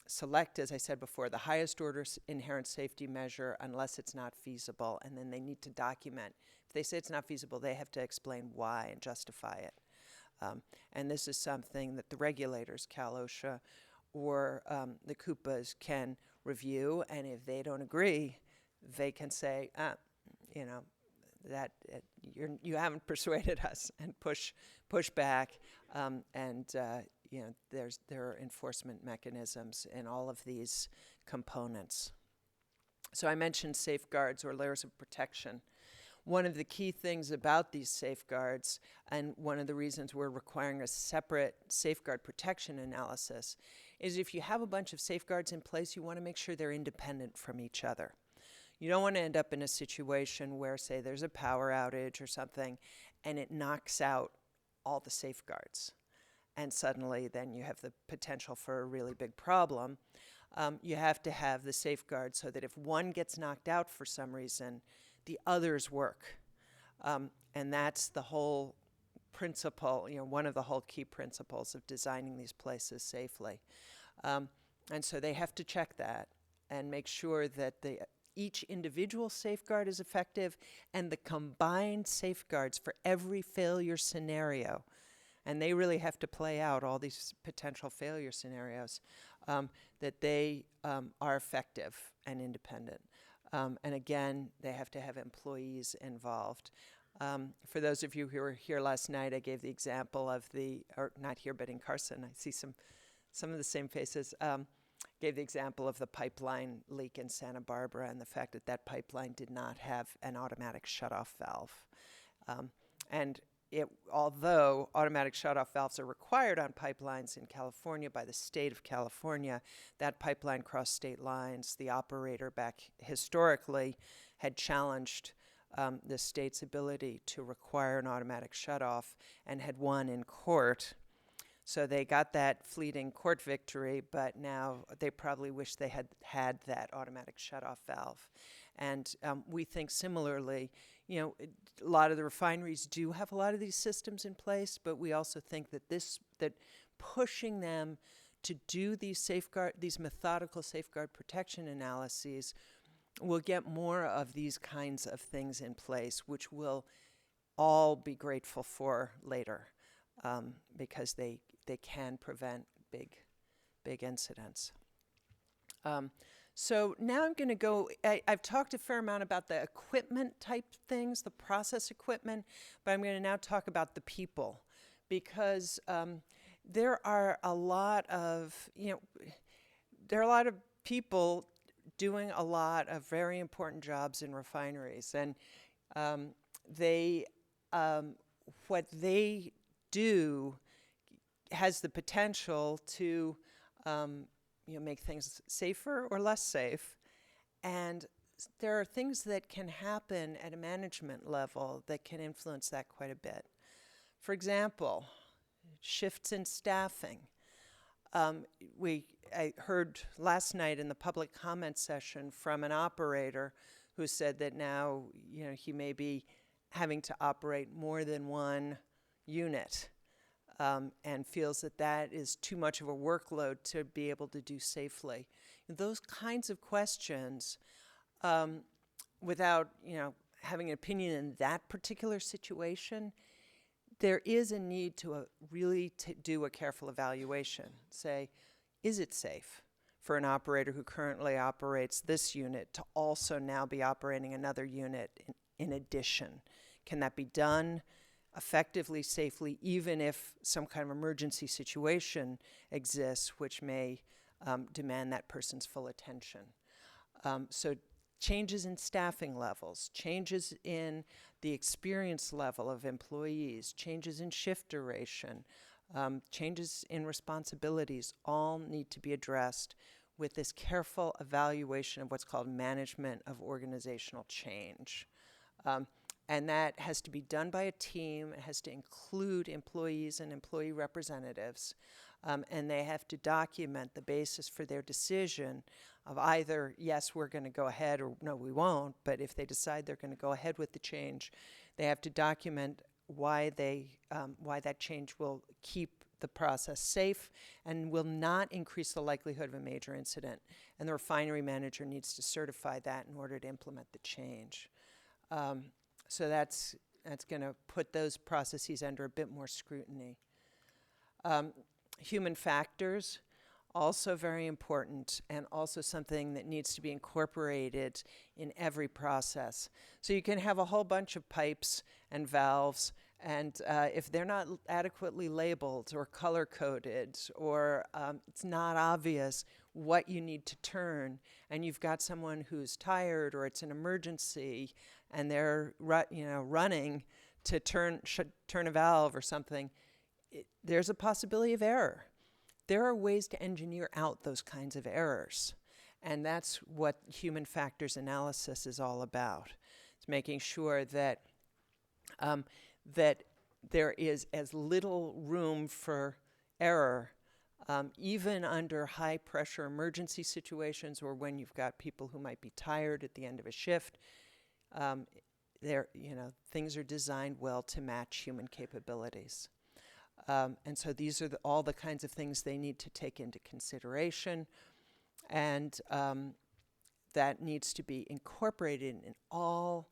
select, as I said before, the highest order inherent safety measure unless it's not feasible, and then they need to document. If they say it's not feasible, they have to explain why and justify it. And this is something that the regulators, Cal OSHA or the CUPAs, can review, and if they don't agree, they can say, you haven't persuaded us, and push back, there are enforcement mechanisms in all of these components. So I mentioned safeguards or layers of protection. One of the key things about these safeguards, and one of the reasons we're requiring a separate safeguard protection analysis, is if you have a bunch of safeguards in place, you want to make sure they're independent from each other. You don't want to end up in a situation where, say, there's a power outage or something, and it knocks out all the safeguards. And suddenly, then you have the potential for a really big problem. You have to have the safeguards so that if one gets knocked out for some reason, the others work. And that's the whole principle, one of the whole key principles of designing these places safely. And so they have to check that and make sure that each individual safeguard is effective and the combined safeguards for every failure scenario, and they really have to play out all these potential failure scenarios, that they are effective and independent. And again, they have to have employees involved. For those of you who were here last night, I gave the example of or not here, but in Carson, I see some of the same faces. Gave the example of the pipeline leak in Santa Barbara and the fact that that pipeline did not have an automatic shutoff valve. And although automatic shutoff valves are required on pipelines in California by the state of California, that pipeline crossed state lines. The operator back historically had challenged the state's ability to require an automatic shutoff and had won in court. So they got that fleeting court victory, but now they probably wish they had that automatic shutoff valve. And we think similarly, a lot of the refineries do have a lot of these systems in place, but we also think that pushing them to do these methodical safeguard protection analyses will get more of these kinds of things in place, which we'll all be grateful for later, because they can prevent big incidents. So now I'm going to go, I've talked a fair amount about the equipment type things, the process equipment, but I'm going to now talk about the people, because there are a lot of people doing a lot of very important jobs in refineries, and what they do has the potential to make things safer or less safe. And there are things that can happen at a management level that can influence that quite a bit. For example, shifts in staffing. I heard last night in the public comment session from an operator who said that now he may be having to operate more than one unit. And feels that is too much of a workload to be able to do safely. Those kinds of questions, without having an opinion in that particular situation, there is a need to really do a careful evaluation. Say, is it safe for an operator who currently operates this unit to also now be operating another unit in addition? Can that be done effectively, safely, even if some kind of emergency situation exists which may demand that person's full attention? So changes in staffing levels, changes in the experience level of employees, changes in shift duration, changes in responsibilities all need to be addressed with this careful evaluation of what's called management of organizational change. And that has to be done by a team. It has to include employees and employee representatives. And they have to document the basis for their decision of either, yes, we're going to go ahead, or no, we won't. But if they decide they're going to go ahead with the change, they have to document why that change will keep the process safe and will not increase the likelihood of a major incident. And the refinery manager needs to certify that in order to implement the change. So that's going to put those processes under a bit more scrutiny. Human factors, also very important, and also something that needs to be incorporated in every process. So you can have a whole bunch of pipes and valves, and if they're not adequately labeled or color-coded, or it's not obvious what you need to turn, and you've got someone who's tired or it's an emergency, and they're running to turn a valve or something, there's a possibility of error. There are ways to engineer out those kinds of errors, and that's what human factors analysis is all about. It's making sure that that there is as little room for error, even under high-pressure emergency situations, or when you've got people who might be tired at the end of a shift. Things are designed well to match human capabilities. And so these are all the kinds of things they need to take into consideration, and that needs to be incorporated in all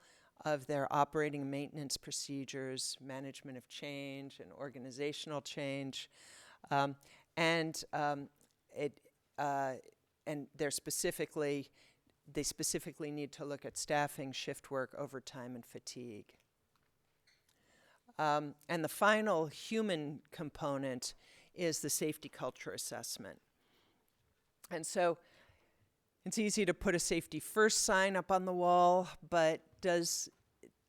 of their operating and maintenance procedures, management of change and organizational change, and they specifically need to look at staffing, shift work, overtime, and fatigue. And the final human component is the safety culture assessment. And so it's easy to put a safety first sign up on the wall, but does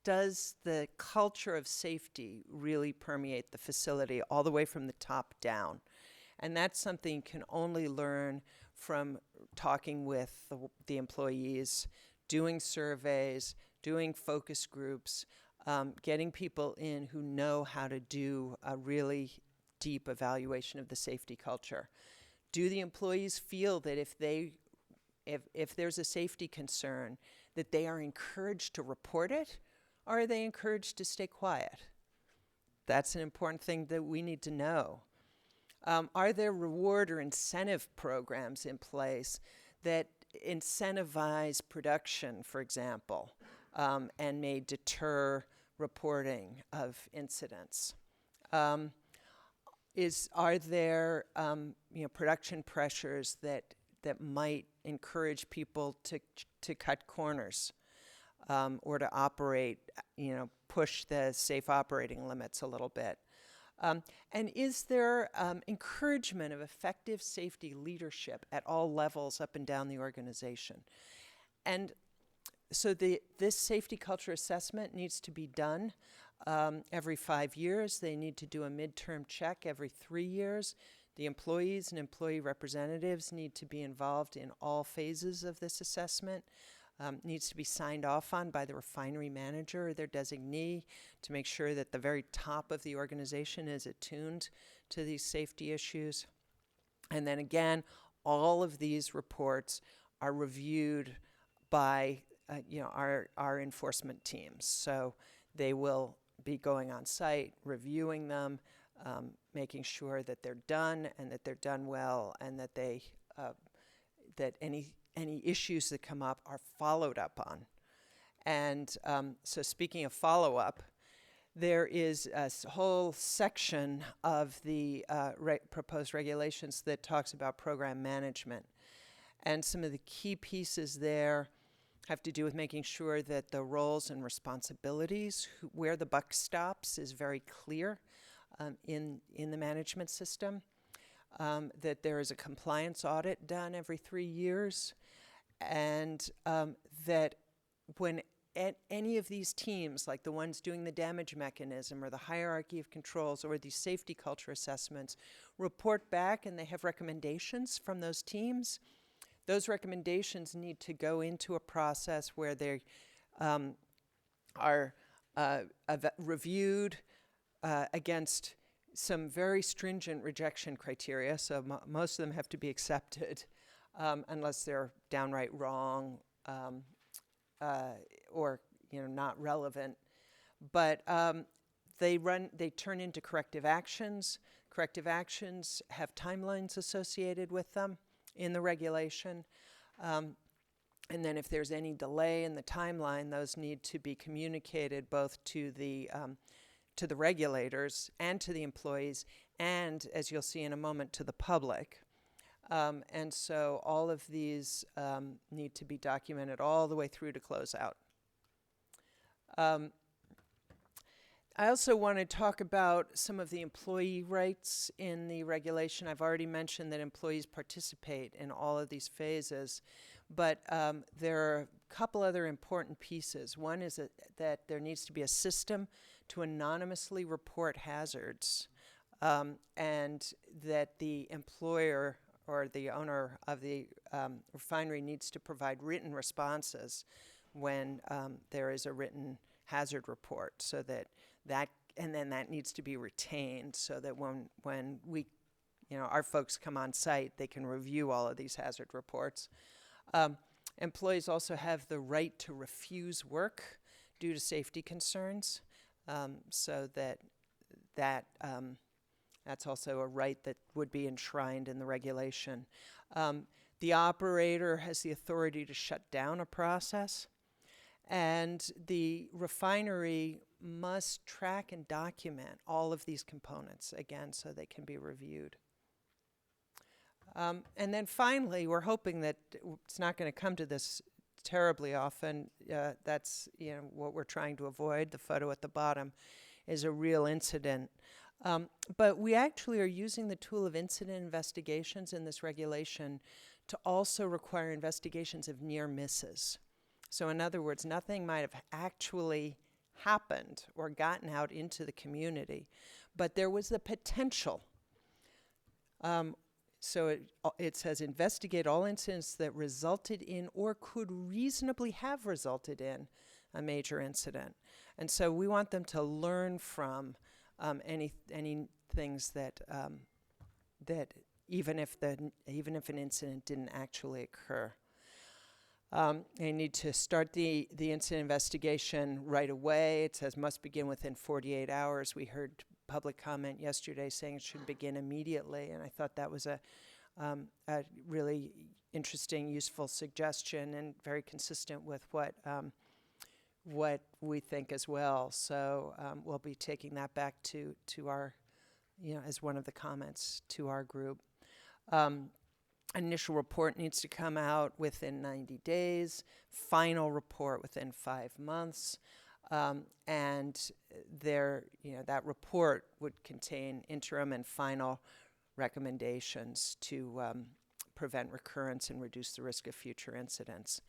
the culture of safety really permeate the facility all the way from the top down? And that's something you can only learn from talking with the employees, doing surveys, doing focus groups, getting people in who know how to do a really deep evaluation of the safety culture. Do the employees feel that if there's a safety concern, that they are encouraged to report it, or are they encouraged to stay quiet? That's an important thing that we need to know. Are there reward or incentive programs in place that incentivize production, for example, and may deter reporting of incidents? Are there production pressures that might encourage people to cut corners, or to operate, push the safe operating limits a little bit? And is there encouragement of effective safety leadership at all levels up and down the organization? And so this safety culture assessment needs to be done every 5 years. They need to do a midterm check every 3 years. The employees and employee representatives need to be involved in all phases of this assessment. Needs to be signed off on by the refinery manager or their designee to make sure that the very top of the organization is attuned to these safety issues. And then again, all of these reports are reviewed by our enforcement teams. So they will be going on site, reviewing them, making sure that they're done and that they're done well, and that that any issues that come up are followed up on. And so speaking of follow-up, there is a whole section of the proposed regulations that talks about program management. And some of the key pieces there have to do with making sure that the roles and responsibilities, where the buck stops, is very clear in the management system, that there is a compliance audit done every 3 years, and that when any of these teams, like the ones doing the damage mechanism or the hierarchy of controls or these safety culture assessments, report back and they have recommendations from those teams, those recommendations need to go into a process where they are reviewed against some very stringent rejection criteria. So most of them have to be accepted unless they're downright wrong or not relevant. But they turn into corrective actions. Corrective actions have timelines associated with them in the regulation. And then if there's any delay in the timeline, those need to be communicated both to the regulators and to the employees, and, as you'll see in a moment, to the public. And so all of these need to be documented all the way through to closeout. I also want to talk about some of the employee rights in the regulation. I've already mentioned that employees participate in all of these phases, but there are a couple other important pieces. One is that there needs to be a system to anonymously report hazards, and that the employer or the owner of the refinery needs to provide written responses when there is a written hazard report, so that and then that needs to be retained so that when we, our folks come on site, they can review all of these hazard reports. Employees also have the right to refuse work due to safety concerns, so that's also a right that would be enshrined in the regulation. The operator has the authority to shut down a process, and the refinery must track and document all of these components, again, so they can be reviewed. And then finally, we're hoping that it's not going to come to this terribly often. That's what we're trying to avoid. The photo at the bottom is a real incident. But we actually are using the tool of incident investigations in this regulation to also require investigations of near misses. So in other words, nothing might have actually happened or gotten out into the community, but there was the potential. So it says investigate all incidents that resulted in or could reasonably have resulted in a major incident. And so we want them to learn from any things that even if an incident didn't actually occur. They need to start the incident investigation right away. It says must begin within 48 hours. We heard public comment yesterday saying it should begin immediately, and I thought that was a really interesting, useful suggestion and very consistent with what we think as well. So we'll be taking that back to our, as one of the comments to our group. Initial report needs to come out within 90 days, final report within 5 months, and that report would contain interim and final recommendations to prevent recurrence and reduce the risk of future incidents.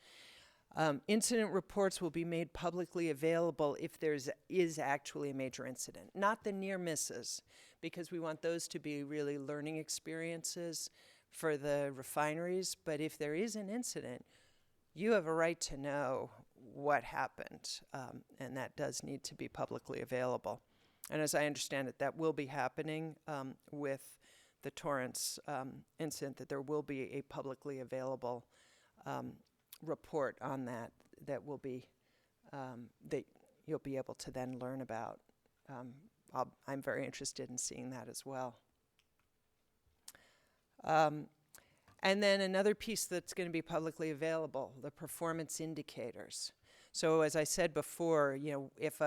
Incident reports will be made publicly available if there is actually a major incident, not the near misses, because we want those to be really learning experiences for the refineries. But if there is an incident, you have a right to know what happened, and that does need to be publicly available. And as I understand it, that will be happening with the Torrance incident, that there will be a publicly available report on that will be that you'll be able to then learn about. I'm very interested in seeing that as well. And then another piece that's going to be publicly available, the performance indicators. So as I said before, you know, if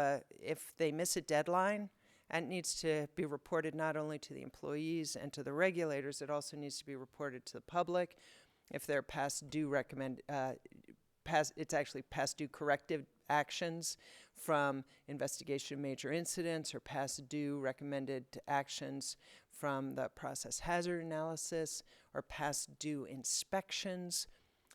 they miss a deadline, and it needs to be reported not only to the employees and to the regulators, it also needs to be reported to the public. If they're past due it's actually past due corrective actions from investigation of major incidents or past due recommended actions from the process hazard analysis or past due inspections.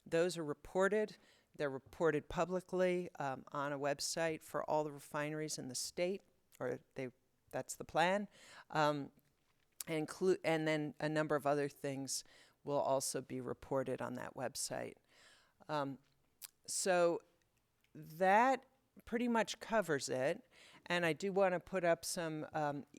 Those are reported. They're reported publicly on a website for all the refineries in the state, that's the plan. And then a number of other things will also be reported on that website. So that pretty much covers it. And I do want to put up some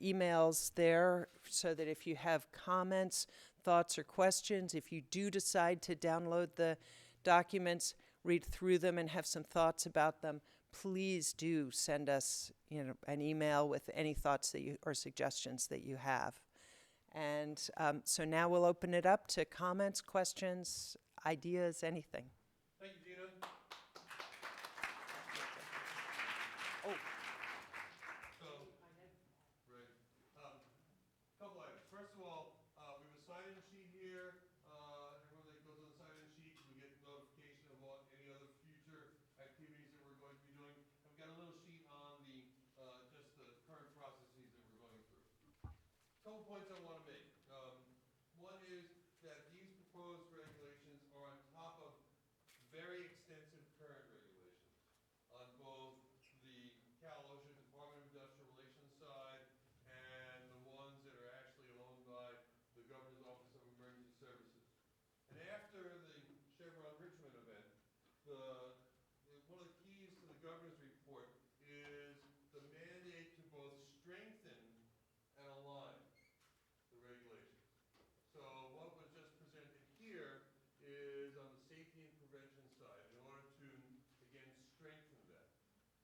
emails there so that if you have comments, thoughts, or questions, if you do decide to download the documents, read through them, and have some thoughts about them, please do send us, you know, an email with any thoughts that you or suggestions that you have. And so now we'll open it up to comments, questions, ideas, anything. Thank you, Gina. Oh, So, right. Couple items. First of all, we have a sign-in sheet here. Everyone that goes on the sign-in sheet, we get notification of any other future activities that we're going to be doing. And we've got a little sheet on the just the current processes that we're going through. Couple points I want to make. One is that these proposed regulations are on top of very extensive current regulations on both the Cal OSHA Department of Industrial Relations side and the ones that are actually owned by the Governor's Office of Emergency Services. And after the Chevron Richmond event, one of the keys to the Governor's report is the mandate to both strengthen and align the regulations. So what was just presented here is on the safety and prevention side in order to, again, strengthen that.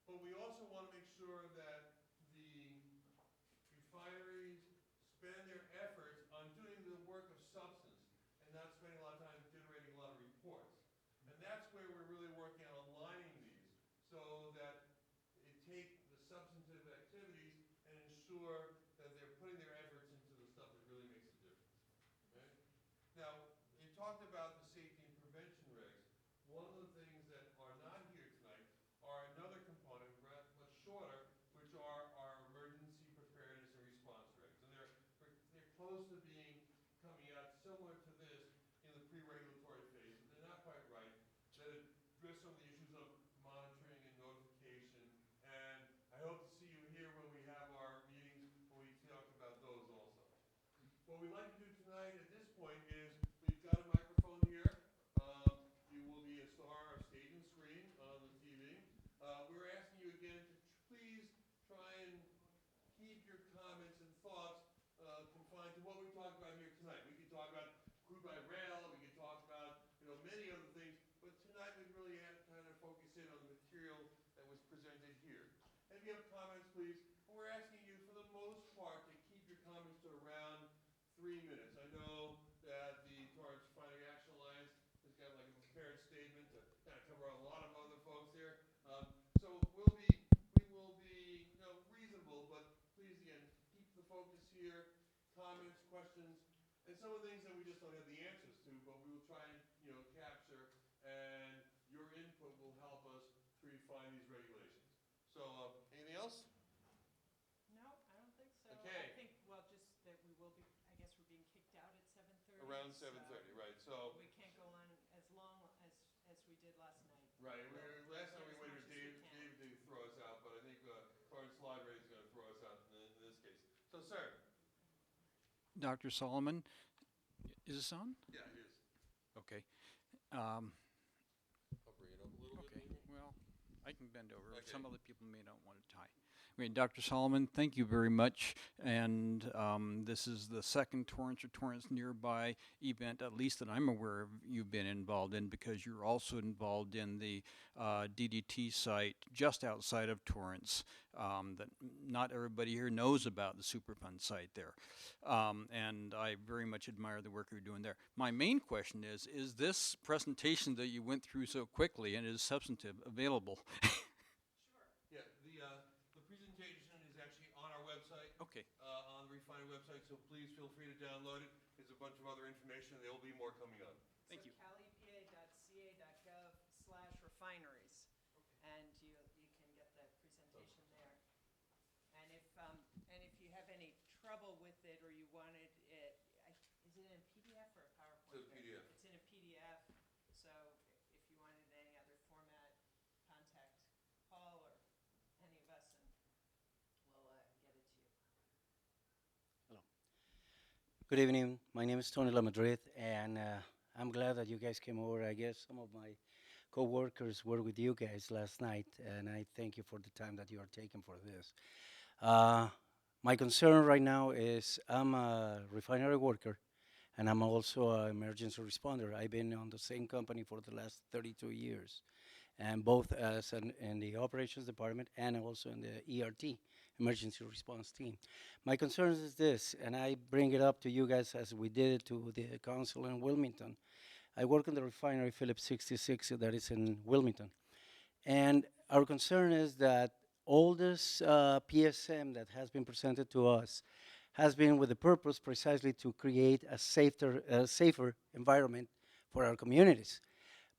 But we also want to make sure that the refineries spend their efforts on doing the work of substance and not spending a lot of time generating a lot of reports. And that's where we're really working on aligning these so that it take the substantive activities and ensure that they're putting their efforts into the stuff that really makes a difference. Okay? Now, you talked about the safety and prevention regs. One of the things that are not here tonight are another component, much shorter, which are our emergency preparedness and response regs. And they're close to coming out similar to this in the pre-regulatory phase, but they're not quite right. That address some of the issues of monitoring and notification. And I hope to see you here when we have our meetings when we talk about those also. What we'd like to do tonight at this point is we've got a microphone here. You will be a star of stage and screen on the TV. We're asking you again to please try and keep your comments and thoughts confined to what we talked about here tonight. We could talk about crude by rail, we could talk about many other things, but tonight we really had to kind of focus in on the material that was presented here. And if you have comments, please, we're asking you for the most part to keep your comments to around 3 minutes. I know that the Torrance Refinery Action Alliance has got like a prepared statement to kind of cover a lot of other folks here. So we will be reasonable, but please again keep the focus here. Comments, questions, and some of the things that we just don't have the answers to, but we will try and capture, and your input will help us to refine these regulations. So anything else? no, I don't think so. Okay. I think, well, just that we will be, I guess we're being kicked out at 7:30. Around 7:30, right? So We can't go on as long as we did last night. right. Last time we As waited much for as we Dave can. to throw us out, but I think Torrance Library is going to throw us out in this case. So, sir. Dr. Solomon, is this on? Yeah, it is. Okay. I'll bring it up a little Okay. bit. Well, I can bend over. Okay. Some other people may not want to tie. Okay, Dr. Solomon, thank you very much. And this is the second Torrance or Torrance Nearby event, at least that I'm aware of, you've been involved in, because you're also involved in the DDT site just outside of Torrance that not everybody here knows about, the Superfund site there. And I very much admire the work you're doing there. My main question is this presentation that you went through so quickly and is substantive available? Yeah, the presentation is actually on our website, Okay. on the refinery website, so please feel free to download it. There's a bunch of other information. There will be more coming up. Thank you. calipa.ca.gov/refineries, and you can get the presentation there. And if you have any trouble with it or you wanted it, is it in a PDF or a PowerPoint? It's a PDF. It's in a PDF, so if you wanted any other format, contact Paul or any of us, and we'll get it to you. Hello. Good evening. My name is Tony LaMadrid, and I'm glad that you guys came over. I guess some of my co-workers were with you guys last night, and I thank you for the time that you are taking for this. My concern right now is I'm a refinery worker, and I'm also an emergency responder. I've been on the same company for the last 32 years, and both as in the operations department and also in the ERT, emergency response team. My concern is this, and I bring it up to you guys as we did it to the council in Wilmington. I work in the refinery Phillips 66 that is in Wilmington. And our concern is that all this PSM that has been presented to us has been with the purpose precisely to create a safer environment for our communities.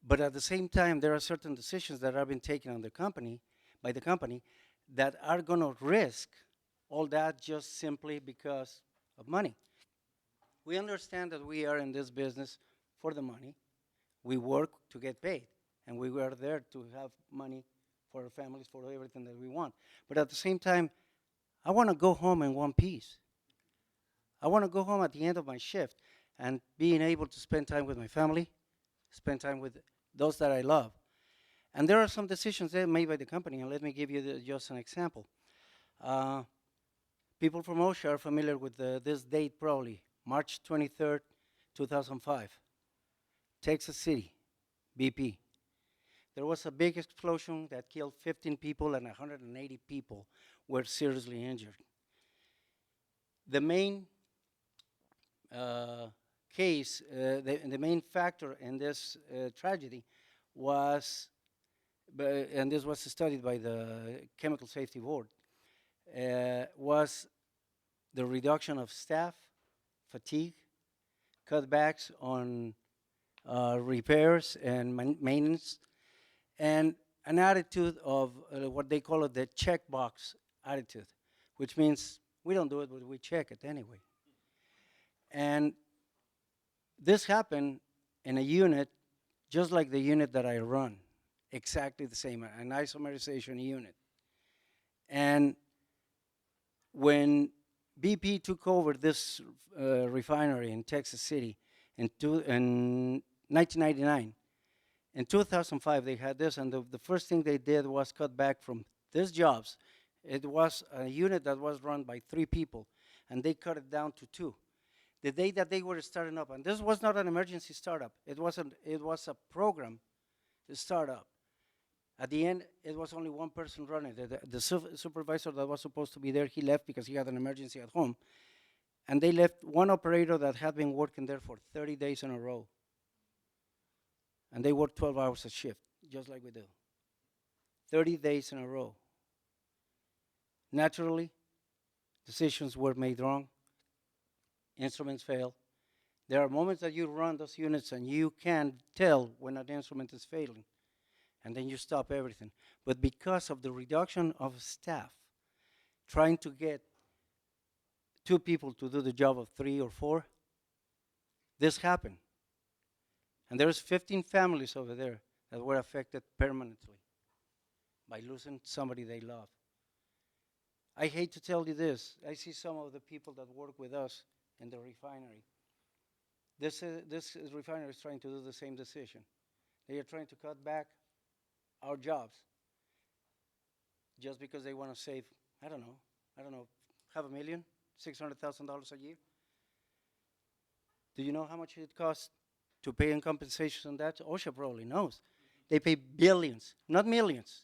But at the same time, there are certain decisions that have been taken on the company, by the company, that are going to risk all that just simply because of money. We understand that we are in this business for the money. We work to get paid, and we are there to have money for our families, for everything that we want. But at the same time, I want to go home in one piece. I want to go home at the end of my shift and being able to spend time with my family, spend time with those that I love. And there are some decisions that are made by the company, and let me give you just an example. People from OSHA are familiar with this date probably, March 23rd, 2005, Texas City, BP. There was a big explosion that killed 15 people and 180 people were seriously injured. The main case, the main factor in this tragedy was, and this was studied by the Chemical Safety Board, was the reduction of staff, fatigue, cutbacks on repairs and maintenance, and an attitude of what they call it the checkbox attitude, which means we don't do it, but we check it anyway. And this happened in a unit just like the unit that I run, exactly the same, an isomerization unit. And when BP took over this refinery in Texas City in 1999, in 2005 they had this, and the first thing they did was cut back from these jobs. It was a unit that was run by 3 people, and they cut it down to 2. The day that they were starting up, and this was not an emergency startup, it was a program to start up. At the end, it was only one person running. The supervisor that was supposed to be there, he left because he had an emergency at home. And they left one operator that had been working there for 30 days in a row. And they worked 12 hours a shift, just like we do. 30 days in a row. Naturally, decisions were made wrong. Instruments failed. There are moments that you run those units and you can tell when an instrument is failing. And then you stop everything. But because of the reduction of staff, trying to get 2 people to do the job of 3 or 4, this happened. And there's 15 families over there that were affected permanently by losing somebody they love. I hate to tell you this. I see some of the people that work with us in the refinery. This refinery is trying to do the same decision. They are trying to cut back our jobs just because they want to save I don't know, half a million, $600,000 a year. Do you know how much it costs to pay in compensation on that? OSHA probably knows. They pay billions, not millions,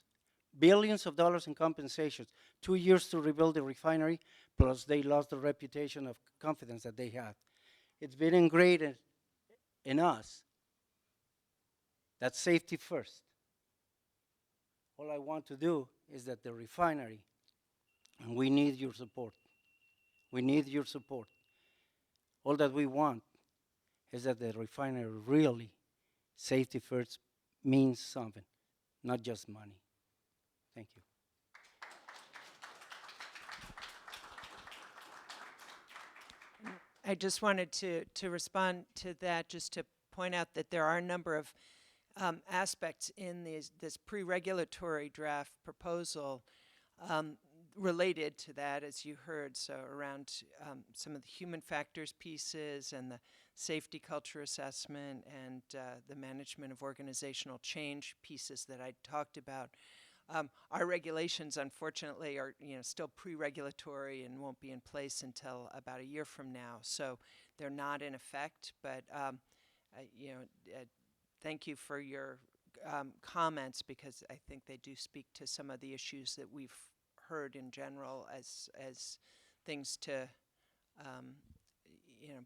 billions of dollars in compensations. 2 years to rebuild the refinery, plus they lost the reputation of confidence that they had. It's been ingrained in us that safety first. All I want to do is that the refinery, and we need your support. We need your support. All that we want is that the refinery really, safety first, means something, not just money. Thank you. I just wanted to respond to that, just to point out that there are a number of aspects in this pre-regulatory draft proposal related to that, as you heard, so around some of the human factors pieces and the safety culture assessment and the management of organizational change pieces that I talked about. Our regulations, unfortunately, are still pre-regulatory and won't be in place until about a year from now. So they're not in effect. But thank you for your comments, because I think they do speak to some of the issues that we've heard in general as things to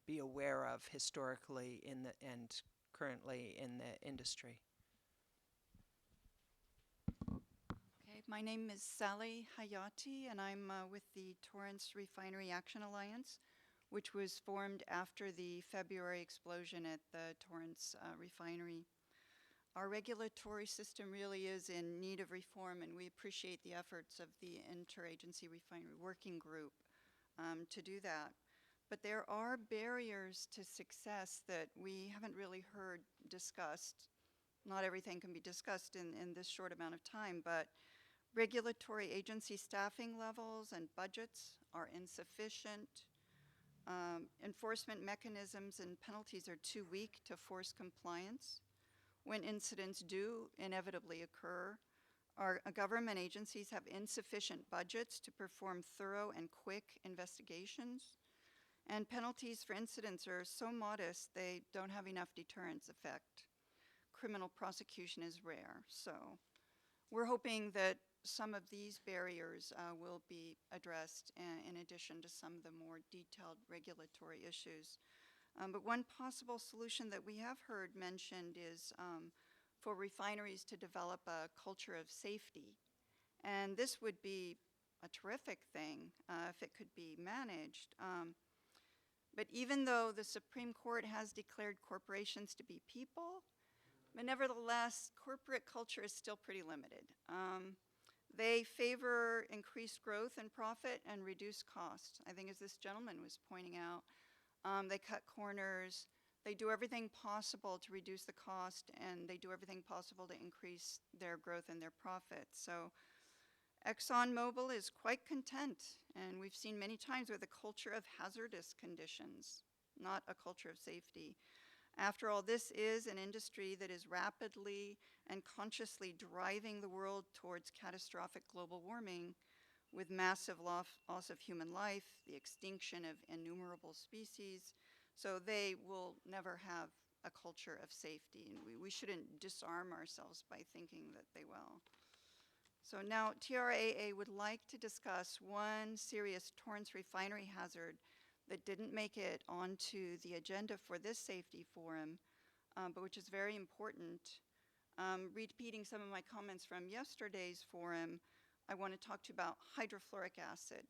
be aware of historically and currently in the industry. Okay, my name is Sally Hayati, and I'm with the Torrance Refinery Action Alliance, which was formed after the February explosion at the Torrance Refinery. Our regulatory system really is in need of reform, and we appreciate the efforts of the Interagency Refinery Working Group to do that. But there are barriers to success that we haven't really heard discussed. Not everything can be discussed in this short amount of time, but regulatory agency staffing levels and budgets are insufficient. Enforcement mechanisms and penalties are too weak to force compliance. When incidents do inevitably occur, our government agencies have insufficient budgets to perform thorough and quick investigations. And penalties for incidents are so modest they don't have enough deterrence effect. Criminal prosecution is rare. So we're hoping that some of these barriers will be addressed in addition to some of the more detailed regulatory issues. But one possible solution that we have heard mentioned is for refineries to develop a culture of safety. And this would be a terrific thing if it could be managed. But even though the Supreme Court has declared corporations to be people, but nevertheless, corporate culture is still pretty limited. They favor increased growth and profit and reduced costs. I think as this gentleman was pointing out, they cut corners. They do everything possible to reduce the cost, and they do everything possible to increase their growth and their profits. So ExxonMobil is quite content, and we've seen many times with a culture of hazardous conditions, not a culture of safety. After all, this is an industry that is rapidly and consciously driving the world towards catastrophic global warming, with massive loss of human life, the extinction of innumerable species. So they will never have a culture of safety, and we shouldn't disarm ourselves by thinking that they will. So now TRAA would like to discuss one serious Torrance refinery hazard that didn't make it onto the agenda for this safety forum, but which is very important. Repeating some of my comments from yesterday's forum, I want to talk to you about hydrofluoric acid.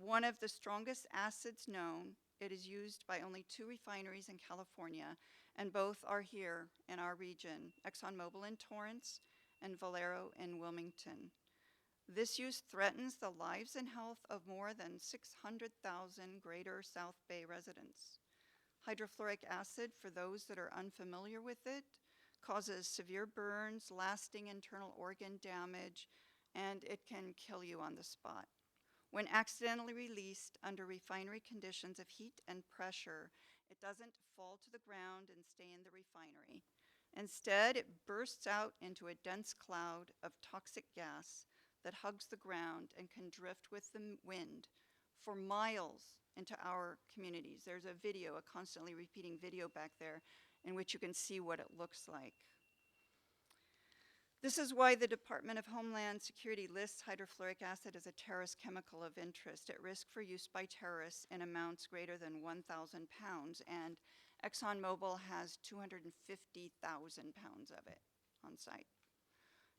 One of the strongest acids known. It is used by only 2 refineries in California, and both are here in our region, ExxonMobil in Torrance and Valero in Wilmington. This use threatens the lives and health of more than 600,000 greater South Bay residents. Hydrofluoric acid, for those that are unfamiliar with it, causes severe burns, lasting internal organ damage, and it can kill you on the spot. When accidentally released under refinery conditions of heat and pressure, it doesn't fall to the ground and stay in the refinery. Instead, it bursts out into a dense cloud of toxic gas that hugs the ground and can drift with the wind for miles into our communities. There's a video, a constantly repeating video back there, in which you can see what it looks like. This is why the Department of Homeland Security lists hydrofluoric acid as a terrorist chemical of interest at risk for use by terrorists in amounts greater than 1,000 pounds, and ExxonMobil has 250,000 pounds of it on site.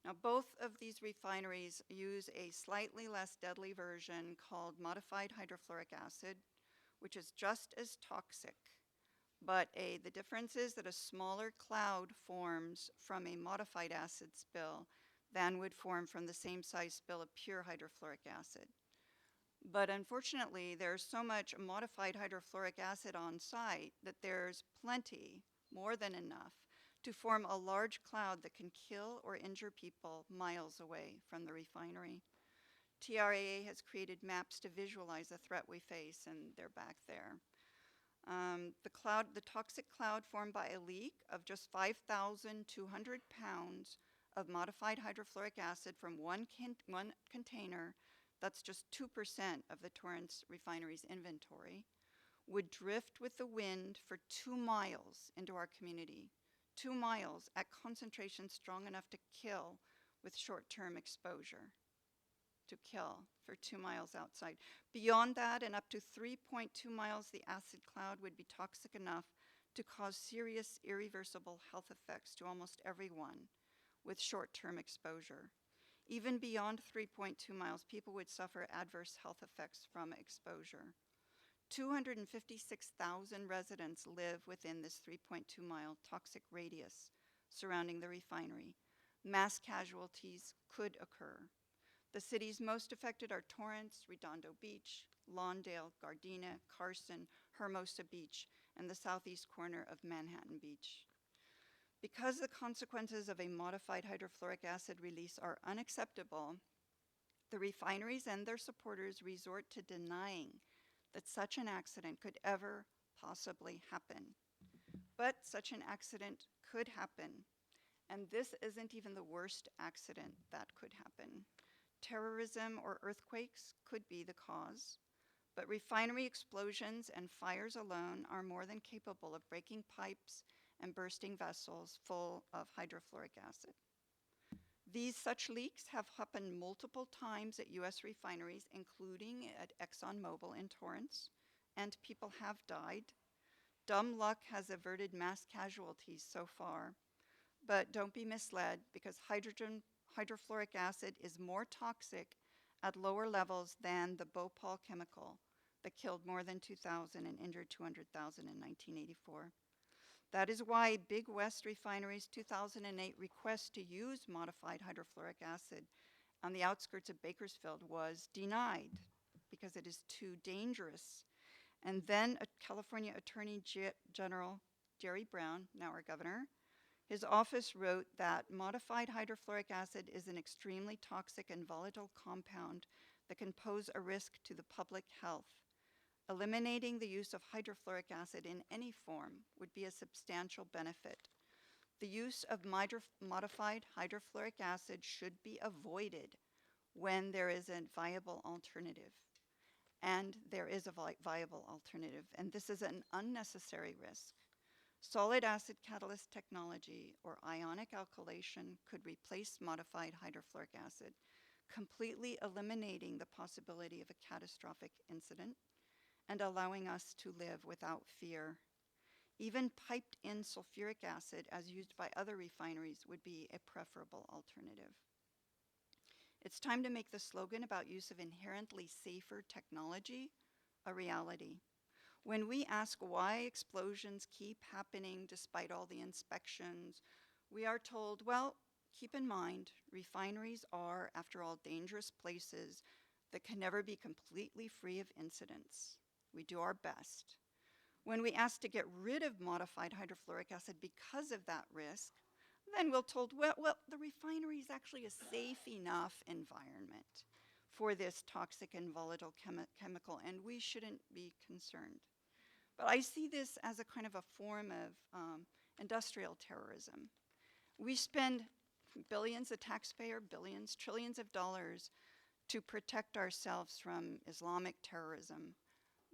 Now, both of these refineries use a slightly less deadly version called modified hydrofluoric acid, which is just as toxic, but the difference is that a smaller cloud forms from a modified acid spill than would form from the same size spill of pure hydrofluoric acid. But unfortunately, there's so much modified hydrofluoric acid on site that there's plenty, more than enough, to form a large cloud that can kill or injure people miles away from the refinery. TRAA has created maps to visualize the threat we face, and they're back there. The toxic cloud formed by a leak of just 5,200 pounds of modified hydrofluoric acid from one container, that's just 2% of the Torrance refinery's inventory, would drift with the wind for 2 miles into our community. 2 miles at concentrations strong enough to kill with short-term exposure. To kill for 2 miles outside. Beyond that, and up to 3.2 miles, the acid cloud would be toxic enough to cause serious, irreversible health effects to almost everyone with short-term exposure. Even beyond 3.2 miles, people would suffer adverse health effects from exposure. 256,000 residents live within this 3.2-mile toxic radius surrounding the refinery. Mass casualties could occur. The cities most affected are Torrance, Redondo Beach, Lawndale, Gardena, Carson, Hermosa Beach, and the southeast corner of Manhattan Beach. Because the consequences of a modified hydrofluoric acid release are unacceptable, the refineries and their supporters resort to denying that such an accident could ever possibly happen. But such an accident could happen, and this isn't even the worst accident that could happen. Terrorism or earthquakes could be the cause, but refinery explosions and fires alone are more than capable of breaking pipes and bursting vessels full of hydrofluoric acid. Such leaks have happened multiple times at US refineries, including at ExxonMobil in Torrance, and people have died. Dumb luck has averted mass casualties so far, but don't be misled, because hydrofluoric acid is more toxic at lower levels than the Bhopal chemical that killed more than 2,000 and injured 200,000 in 1984. That is why Big West Refinery's 2008 request to use modified hydrofluoric acid on the outskirts of Bakersfield was denied, because it is too dangerous. And then California Attorney General Jerry Brown, now our governor, his office wrote that modified hydrofluoric acid is an extremely toxic and volatile compound that can pose a risk to the public health. Eliminating the use of hydrofluoric acid in any form would be a substantial benefit. The use of modified hydrofluoric acid should be avoided when there is a viable alternative. And there is a viable alternative, and this is an unnecessary risk. Solid acid catalyst technology or ionic alkylation could replace modified hydrofluoric acid, completely eliminating the possibility of a catastrophic incident and allowing us to live without fear. Even piped in sulfuric acid, as used by other refineries, would be a preferable alternative. It's time to make the slogan about use of inherently safer technology a reality. When we ask why explosions keep happening despite all the inspections, we are told, well, keep in mind, refineries are, after all, dangerous places that can never be completely free of incidents. We do our best. When we ask to get rid of modified hydrofluoric acid because of that risk, then we're told, well, the refinery is actually a safe enough environment for this toxic and volatile chemical, and we shouldn't be concerned. But I see this as a kind of a form of industrial terrorism. We spend billions, the taxpayer, billions, trillions of dollars to protect ourselves from Islamic terrorism.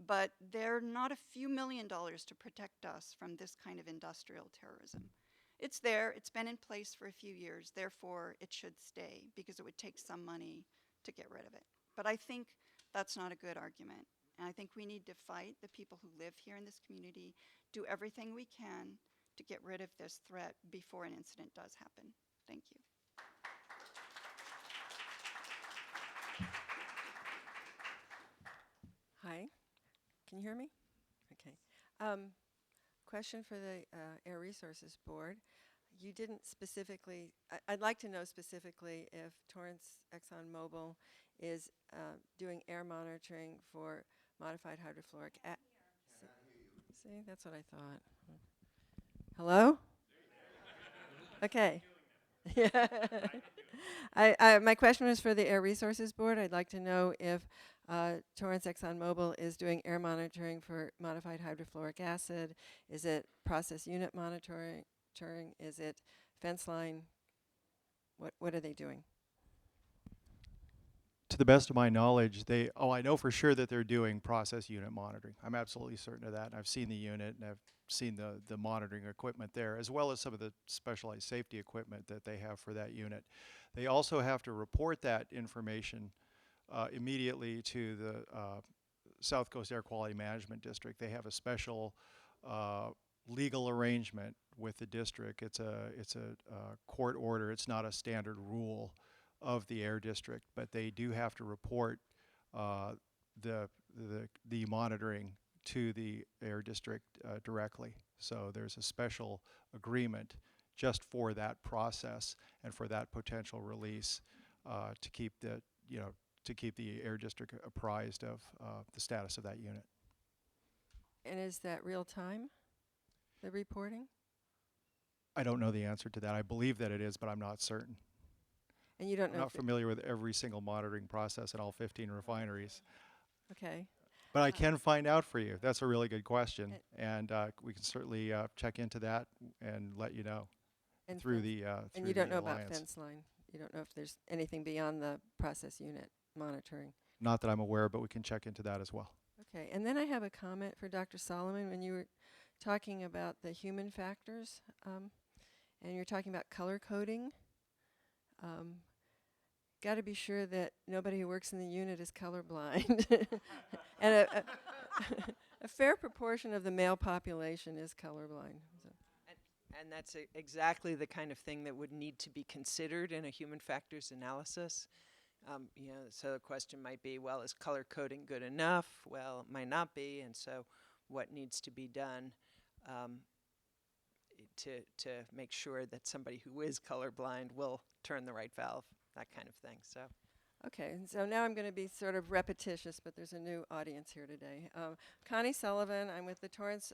But they're not a few $1,000,000 to protect us from this kind of industrial terrorism. It's there, it's been in place for a few years, therefore it should stay because it would take some money to get rid of it. But I think that's not a good argument. And I think we need to fight the people who live here in this community, do everything we can to get rid of this threat before an incident does happen. Thank you. Hi, can you hear me? Okay. Question for the Air Resources Board. You didn't specifically, I'd like to know specifically if Torrance ExxonMobil is doing air monitoring for modified hydrofluoric acid. See, that's what I thought. Hello? Okay. Yeah. My question was for the Air Resources Board. I'd like to know if Torrance ExxonMobil is doing air monitoring for modified hydrofluoric acid. Is it process unit monitoring? Is it fence line? What are they doing? To the best of my knowledge, I know for sure that they're doing process unit monitoring. I'm absolutely certain of that. And I've seen the unit and I've seen the monitoring equipment there, as well as some of the specialized safety equipment that they have for that unit. They also have to report that information immediately to the South Coast Air Quality Management District. They have a special legal arrangement with the district. It's a court order. It's not a standard rule of the air district, but they do have to report the monitoring to the air district directly. So there's a special agreement just for that process and for that potential release to keep the air district apprised of the status of that unit. And is that real time, the reporting? I don't know the answer to that. I believe that it is, but I'm not certain. And you don't I'm know not familiar with every single monitoring process at all 15 refineries. Okay. But I can find out for you. That's a really good question. And we can certainly check into that and let you know And through fence- the And you don't know about alliance. fence line? You don't know if there's anything beyond the process unit monitoring? Not that I'm aware, but we can check into that as well. Okay, and then I have a comment for Dr. Solomon. When you were talking about the human factors, and you're talking about color coding, got to be sure that nobody who works in the unit is colorblind. And a fair proportion of the male population is colorblind. So. And that's exactly the kind of thing that would need to be considered in a human factors analysis. So the question might be, well, is color coding good enough? Well, it might not be, and so what needs to be done to make sure that somebody who is colorblind will turn the right valve, that kind of thing. So. Okay, and so now I'm going to be sort of repetitious, but there's a new audience here today. Connie Sullivan, I'm with the Torrance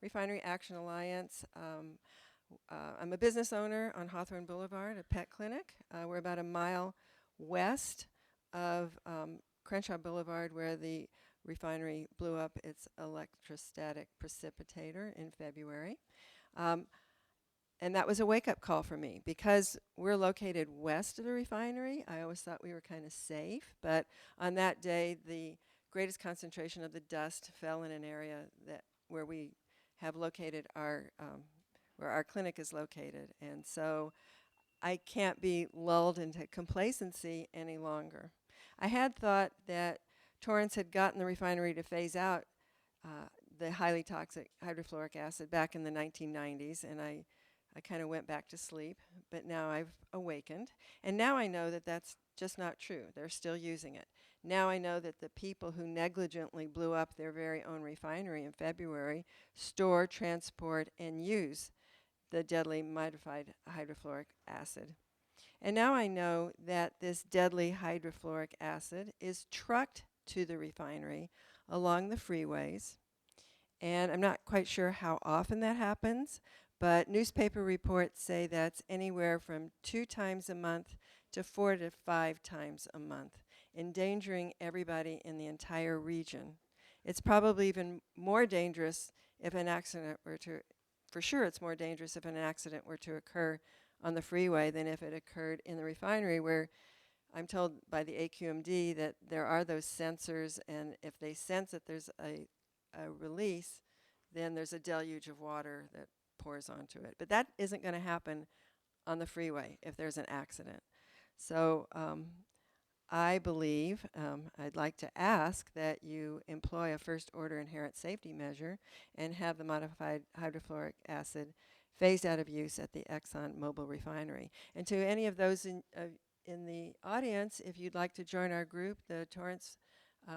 Refinery Action Alliance. I'm a business owner on Hawthorne Boulevard, a pet clinic. We're about a mile west of Crenshaw Boulevard, where the refinery blew up its electrostatic precipitator in February. And that was a wake-up call for me. Because we're located west of the refinery, I always thought we were kind of safe. But on that day, the greatest concentration of the dust fell in an area where we have located where our clinic is located. And so I can't be lulled into complacency any longer. I had thought that Torrance had gotten the refinery to phase out the highly toxic hydrofluoric acid back in the 1990s, and I kind of went back to sleep, but now I've awakened. And now I know that that's just not true. They're still using it. Now I know that the people who negligently blew up their very own refinery in February store, transport, and use the deadly modified hydrofluoric acid. And now I know that this deadly hydrofluoric acid is trucked to the refinery along the freeways. And I'm not quite sure how often that happens, but newspaper reports say that's anywhere from 2 times a month to 4 to 5 times a month, endangering everybody in the entire region. It's probably even more dangerous if an accident were to, for sure it's more dangerous if an accident were to occur on the freeway than if it occurred in the refinery, where I'm told by the AQMD that there are those sensors, and if they sense that there's a release, then there's a deluge of water that pours onto it. But that isn't going to happen on the freeway if there's an accident. So I believe, I'd like to ask that you employ a first order inherent safety measure and have the modified hydrofluoric acid phased out of use at the ExxonMobil Refinery. And to any of those in the audience, if you'd like to join our group, the Torrance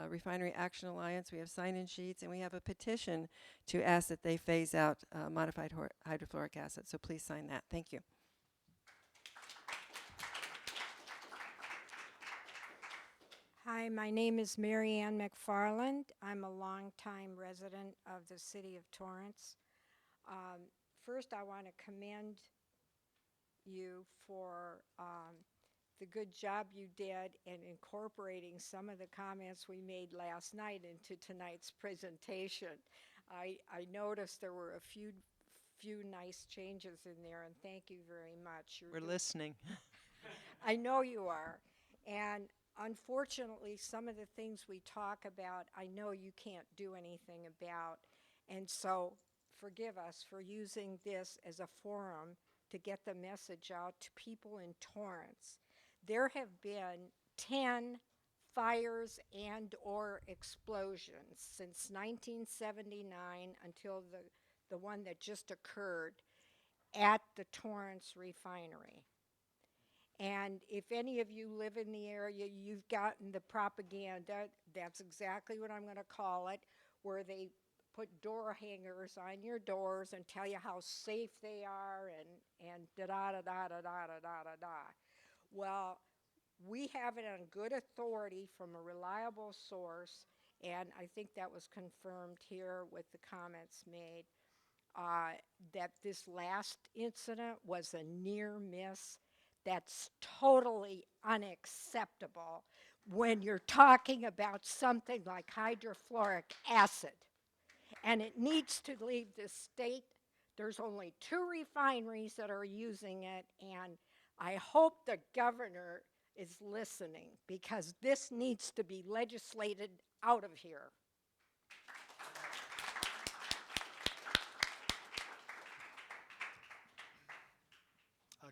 Refinery Action Alliance, we have sign-in sheets and we have a petition to ask that they phase out modified hydrofluoric acid. So please sign that. Thank you. Hi, my name is Mary Ann McFarland. I'm a longtime resident of the city of Torrance. First, I want to commend you for the good job you did in incorporating some of the comments we made last night into tonight's presentation. I noticed there were a few nice changes in there, and thank you very much. We're listening. I know you are. And unfortunately, some of the things we talk about, I know you can't do anything about. And so forgive us for using this as a forum to get the message out to people in Torrance. There have been 10 fires and or explosions since 1979 until the one that just occurred at the Torrance Refinery. And if any of you live in the area, you've gotten the propaganda, that's exactly what I'm going to call it, where they put door hangers on your doors and tell you how safe they are and da-da-da-da-da-da-da-da-da. Well, we have it on good authority from a reliable source, and I think that was confirmed here with the comments made, that this last incident was a near miss. That's totally unacceptable when you're talking about something like hydrofluoric acid. And it needs to leave the state. There's only 2 refineries that are using it, and I hope the governor is listening, because this needs to be legislated out of here.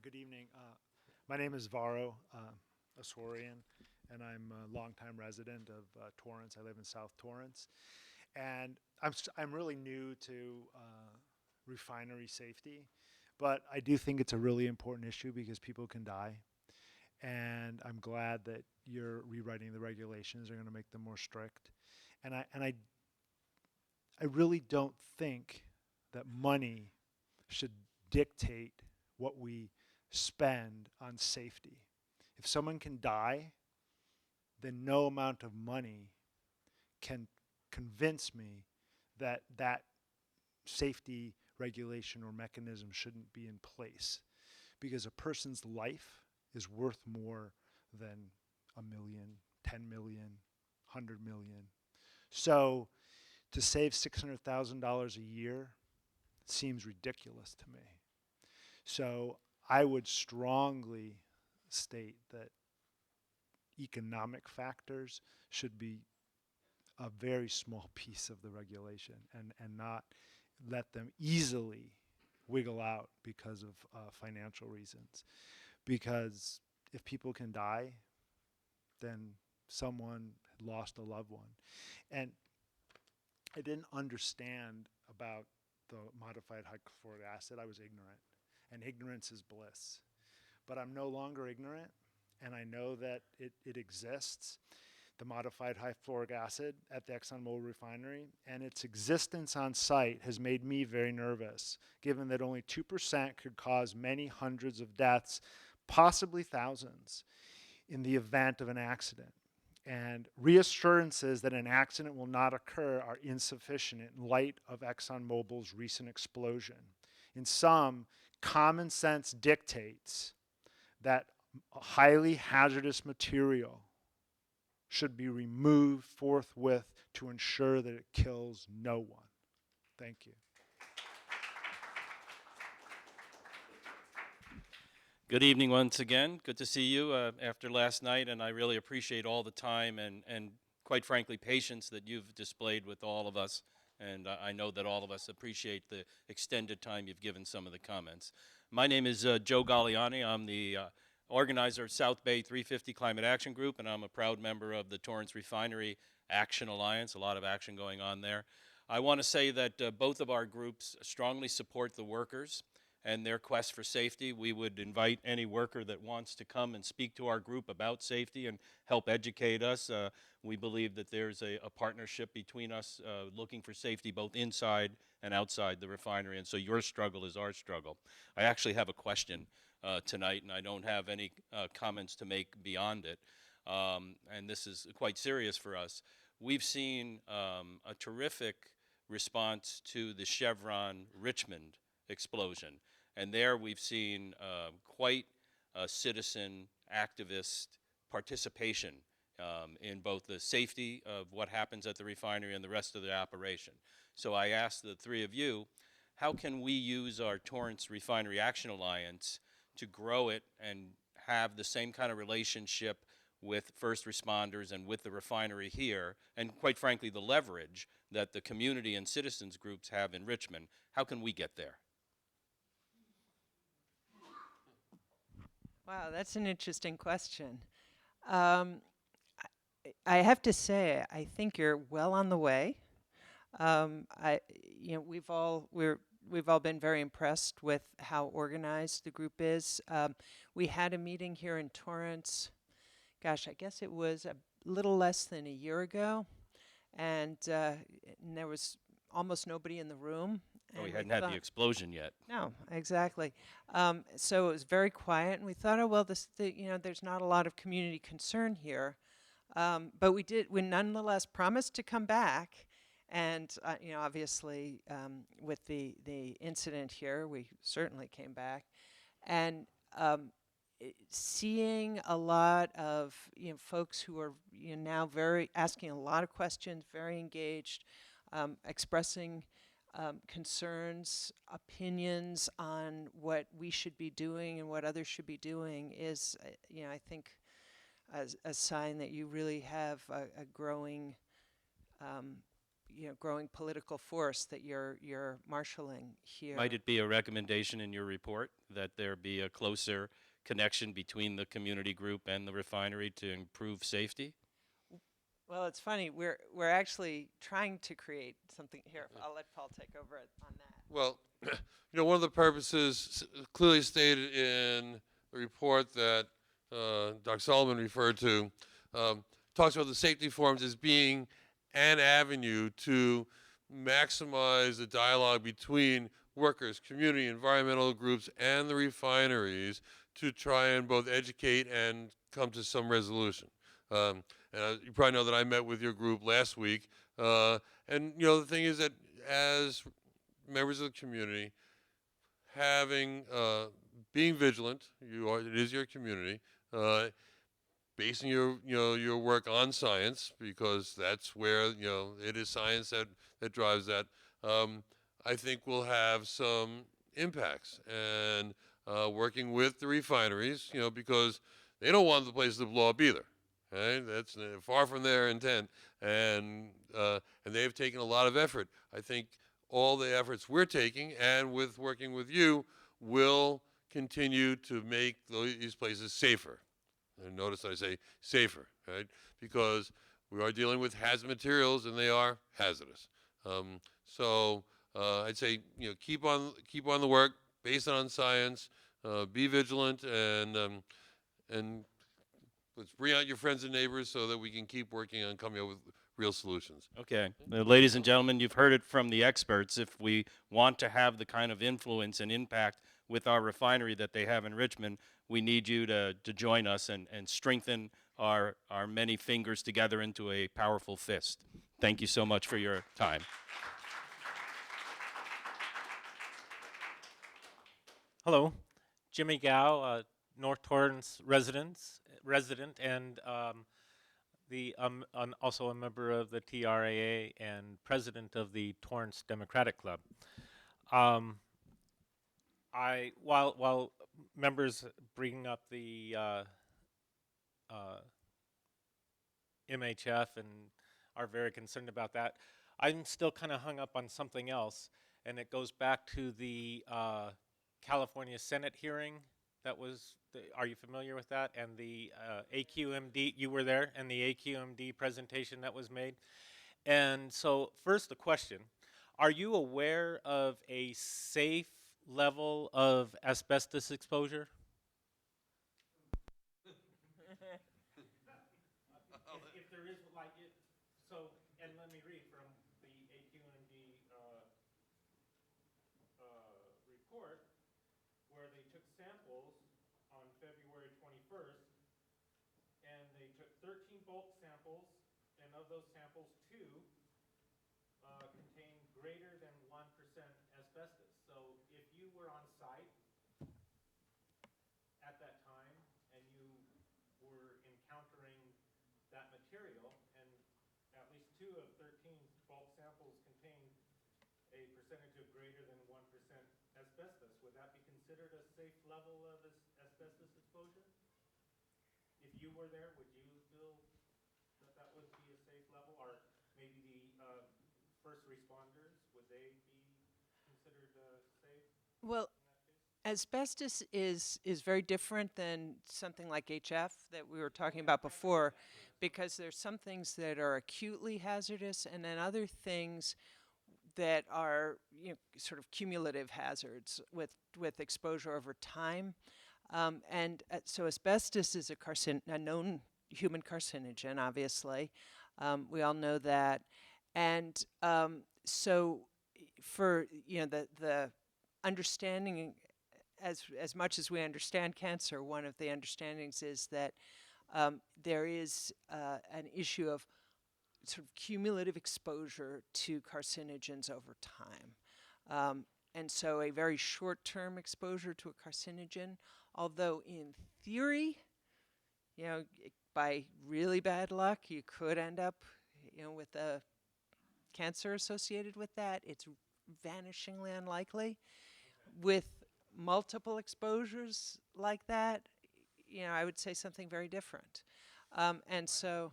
Good evening. My name is Varo Asorian, and I'm a longtime resident of Torrance. I live in South Torrance, and I'm really new to refinery safety, but I do think it's a really important issue because people can die, and I'm glad that you're rewriting the regulations. They're going to make them more strict, and I really don't think that money should dictate what we spend on safety. If someone can die, then no amount of money can convince me that that safety regulation or mechanism shouldn't be in place, because a person's life is worth more than $1 million, 10 million, 100 million. So to save $600,000 a year seems ridiculous to me. So I would strongly state that economic factors should be a very small piece of the regulation, and not let them easily wiggle out because of financial reasons. Because if people can die, then someone lost a loved one. And I didn't understand about the modified hydrofluoric acid. I was ignorant. And ignorance is bliss. But I'm no longer ignorant, and I know that it exists, the modified hydrofluoric acid at the ExxonMobil Refinery, and its existence on site has made me very nervous, given that only 2% could cause many hundreds of deaths, possibly thousands, in the event of an accident. And reassurances that an accident will not occur are insufficient in light of ExxonMobil's recent explosion. In sum, common sense dictates that a highly hazardous material should be removed forthwith to ensure that it kills no one. Thank you. Good evening once again. Good to see you after last night, and I really appreciate all the time and quite frankly, patience that you've displayed with all of us, and I know that all of us appreciate the extended time you've given some of the comments. My name is Joe Galliani. I'm the organizer of South Bay 350 Climate Action Group, and I'm a proud member of the Torrance Refinery Action Alliance, a lot of action going on there. I want to say that both of our groups strongly support the workers and their quest for safety. We would invite any worker that wants to come and speak to our group about safety and help educate us. We believe that there's a partnership between us looking for safety both inside and outside the refinery, and so your struggle is our struggle. I actually have a question tonight, and I don't have any comments to make beyond it, and this is quite serious for us. We've seen a terrific response to the Chevron Richmond explosion. And there we've seen quite a citizen activist participation in both the safety of what happens at the refinery and the rest of the operation. So I asked the three of you, how can we use our Torrance Refinery Action Alliance to grow it and have the same kind of relationship with first responders and with the refinery here, and quite frankly the leverage that the community and citizens groups have in Richmond? How can we get there? Wow, that's an interesting question. I have to say, I think you're well on the way. We've all been very impressed with how organized the group is. We had a meeting here in Torrance. Gosh, I guess it was a little less than a year ago, and there was almost nobody in the room. Oh, we hadn't had the explosion yet. No, exactly. So it was very quiet, and we thought, oh well, there's not a lot of community concern here, but we nonetheless promised to come back, and obviously with the incident here, we certainly came back, and seeing a lot of folks who are now asking a lot of questions, very engaged, expressing concerns, opinions on what we should be doing and what others should be doing is, I think, a sign that you really have a growing, growing political force that you're marshaling here. Might it be a recommendation in your report that there be a closer connection between the community group and the refinery to improve safety? Well, it's funny. We're actually trying to create something here. I'll let Paul take over on that. Well, one of the purposes clearly stated in the report that Dr. Solomon referred to talks about the safety forums as being an avenue to maximize the dialogue between workers, community, environmental groups, and the refineries to try and both educate and come to some resolution. And you probably know that I met with your group last week. And, the thing is that as members of the community, being vigilant, it is your community, basing your work on science, because that's where, it is science that drives that, I think will have some impacts. And working with the refineries, because they don't want the place to blow up either. Right? That's far from their intent, and they've taken a lot of effort. I think all the efforts we're taking, and with working with you, will continue to make these places safer. And notice I say safer, right? Because we are dealing with hazardous materials, and they are hazardous. So I'd say keep on the work based on science. Be vigilant, and let's bring out your friends and neighbors so that we can keep working on coming up with real solutions. Okay. Ladies and gentlemen, you've heard it from the experts. If we want to have the kind of influence and impact with our refinery that they have in Richmond, we need you to join us and strengthen our many fingers together into a powerful fist. Thank you so much for your time. Hello, Jimmy Gao, North Torrance resident, and also a member of the TRAA and president of the Torrance Democratic Club. while members bringing up the MHF and are very concerned about that, I'm still kind of hung up on something else, and it goes back to the California Senate hearing that was, are you familiar with that? And the AQMD, you were there, and the AQMD presentation that was made. And so first the question, are you aware of a safe level of asbestos exposure? If there is, like, so, and let me read from the AQMD report, where they took samples on February 21st, and they took 13 bulk samples, and of those samples, 2 contain greater than 1% asbestos. So if you were on site at that time and you were encountering that material, and at least 2 of 13 bulk samples contained a percentage of greater than 1% asbestos, would that be considered a safe level of asbestos exposure? If you were there, would you feel that that would be a safe level? Or maybe the first responders, would they be considered safe? Well, asbestos is very different than something like HF that we were talking about before, because there's some things that are acutely hazardous, and then other things that are, you know, sort of cumulative hazards with exposure over time. So asbestos is a known human carcinogen, obviously. We all know that. And so for, you know, the understanding, as much as we understand cancer, one of the understandings is that there is an issue of sort of cumulative exposure to carcinogens over time. And so a very short-term exposure to a carcinogen, although in theory, you know, by really bad luck, you could end up, you know, with a cancer associated with that. It's vanishingly unlikely. With multiple exposures like that, you know, I would say something very different. And so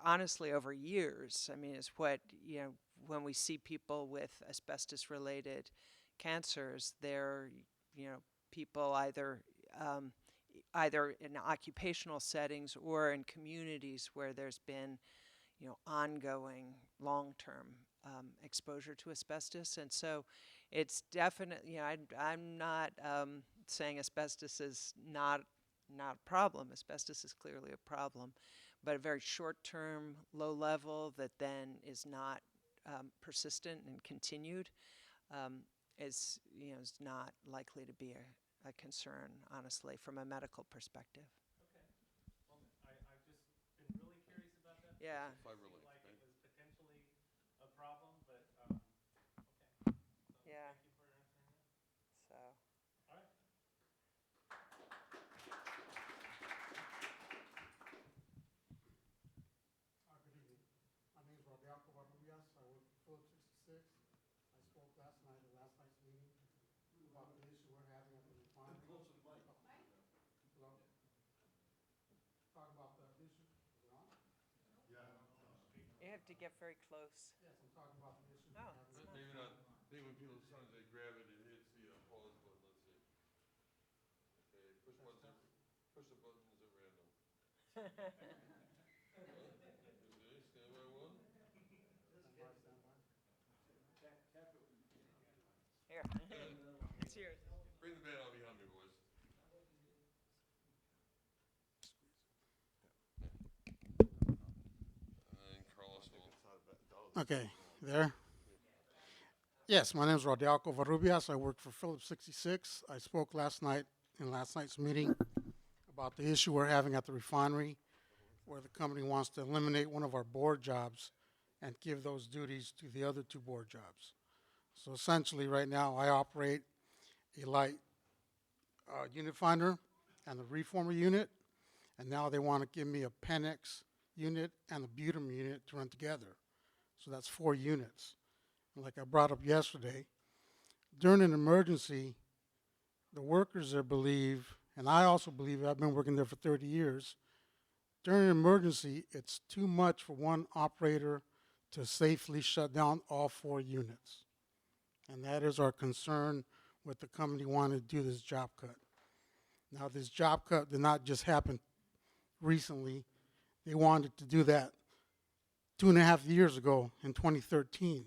honestly, over years, I mean, is what, you know, when we see people with asbestos-related cancers, they're, you know, people either in occupational settings or in communities where there's been, you know, ongoing long-term exposure to asbestos. And so it's definitely, you know, I'm not saying asbestos is not a problem. Asbestos is clearly a problem, but a very short-term, low level that then is not persistent and continued is, you know, is not likely to be a concern, honestly, from a medical perspective. Okay. Well, I've just been really curious about that. Yeah. It seemed like it was potentially a problem, but okay. So Yeah. thank you for answering that. So. All right. Good evening. My name is Rodelco Barrubias. I work for Phillips 66. I spoke last night at last night's meeting about the issue we're having at the refinery. Close to the mic. Hello? Talk about the issue. Is it on? Yeah. You have to get very close. Yes, I'm talking about the issue Oh, we're having. it's Maybe not. Maybe when people, as soon as they grab it, it hits the pause button. Let's see. Okay, push buttons. Push the buttons at random. Okay, stand by one. Stand by. Here. It's yours. Bring the band out behind me, boys. And Carlos will. Okay, there. Yes, my name is Rodelco Varrubias. I work for Phillips 66. I spoke last night in last night's meeting about the issue we're having at the refinery, where the company wants to eliminate one of our board jobs and give those duties to the other 2 board jobs. So essentially, right now, I operate a light unit finder and the reformer unit, and now they want to give me a Penix unit and a Butum unit to run together. So that's 4 units. like I brought up yesterday, during an emergency, the workers there believe, and I also believe, I've been working there for 30 years, during an emergency, it's too much for one operator to safely shut down all 4 units. And that is our concern with the company wanting to do this job cut. Now, this job cut did not just happen recently. They wanted to do that 2.5 years ago in 2013.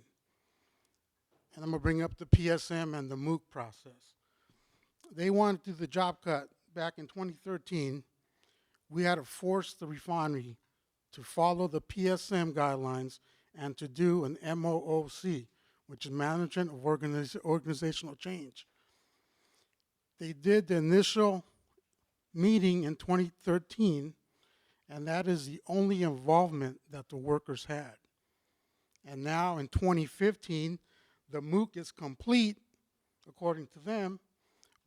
And I'm going to bring up the PSM and the MOOC process. They wanted to do the job cut back in 2013. We had to force the refinery to follow the PSM guidelines and to do an MOOC, which is Management of Organizational Change. They did the initial meeting in 2013, and that is the only involvement that the workers had. And now in 2015, the MOOC is complete, according to them,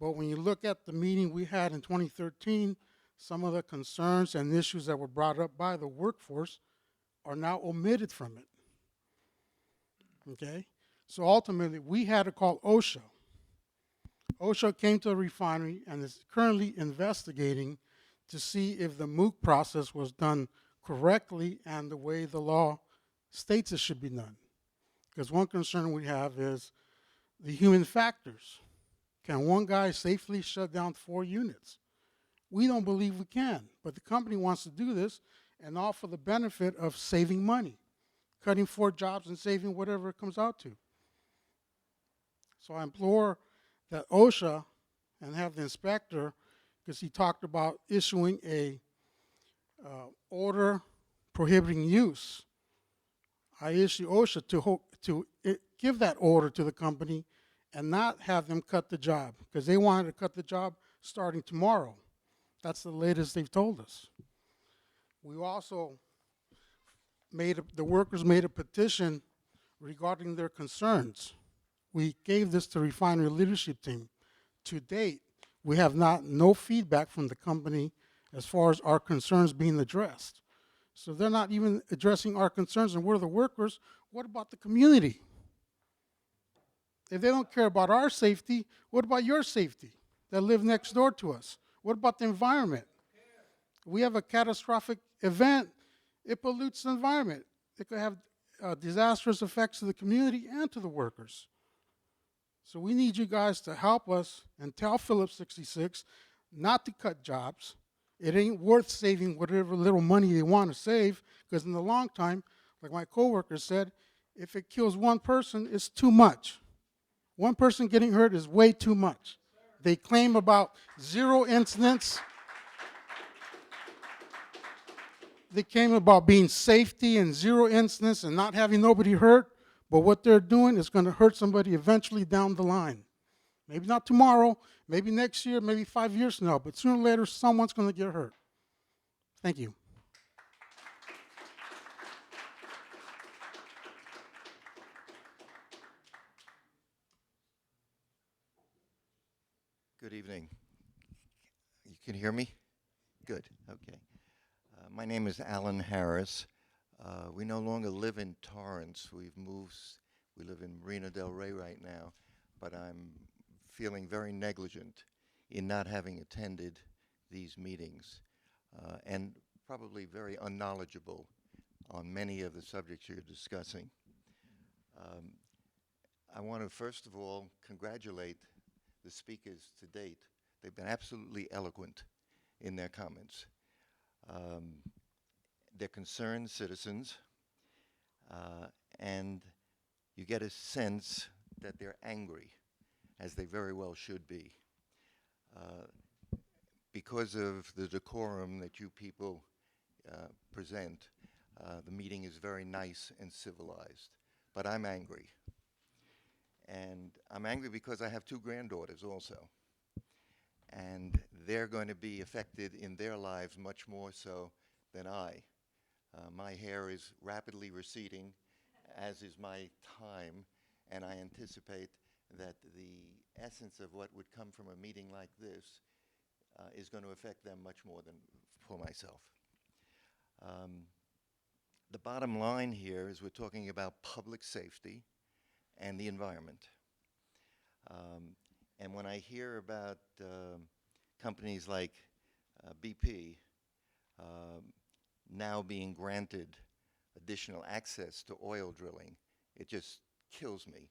but when you look at the meeting we had in 2013, some of the concerns and issues that were brought up by the workforce are now omitted from it. Okay? So ultimately, we had to call OSHA. OSHA came to the refinery and is currently investigating to see if the MOOC process was done correctly and the way the law states it should be done. Because one concern we have is the human factors. Can one guy safely shut down 4 units? We don't believe we can, but the company wants to do this and all for the benefit of saving money, cutting 4 jobs and saving whatever it comes out to. So I implore that OSHA and have the inspector, because he talked about issuing a order prohibiting use. I issue OSHA to give that order to the company and not have them cut the job, because they wanted to cut the job starting tomorrow. That's the latest they've told us. We also the workers made a petition regarding their concerns. We gave this to refinery leadership team. To date, we have no feedback from the company as far as our concerns being addressed. So they're not even addressing our concerns, and we're the workers. What about the community? If they don't care about our safety, what about your safety that live next door to us? What about the environment? We have a catastrophic event, it pollutes the environment. It could have disastrous effects to the community and to the workers. So we need you guys to help us and tell Phillips 66 not to cut jobs. It ain't worth saving whatever little money they want to save, because in the long time, like my coworker said, if it kills one person, it's too much. One person getting hurt is way too much. They claim about 0 incidents. They claim about being safety and 0 incidents and not having nobody hurt, but what they're doing is going to hurt somebody eventually down the line. Maybe not tomorrow, maybe next year, maybe 5 years from now, but sooner or later, someone's going to get hurt. Thank you. Good evening. You can hear me? Good, okay. My name is Alan Harris. We no longer live in Torrance. We've moved, we live in Marina del Rey right now, but I'm feeling very negligent in not having attended these meetings and probably very unknowledgeable on many of the subjects you're discussing. I want to first of all congratulate the speakers to date. They've been absolutely eloquent in their comments. They're concerned citizens, and you get a sense that they're angry, as they very well should be, because of the decorum that you people present. The meeting is very nice and civilized, but I'm angry. And I'm angry because I have 2 granddaughters also. And they're going to be affected in their lives much more so than I. My hair is rapidly receding, as is my time, and I anticipate that the essence of what would come from a meeting like this is going to affect them much more than for myself. The bottom line here is we're talking about public safety, and the environment. And when I hear about companies like BP now being granted additional access to oil drilling, it just kills me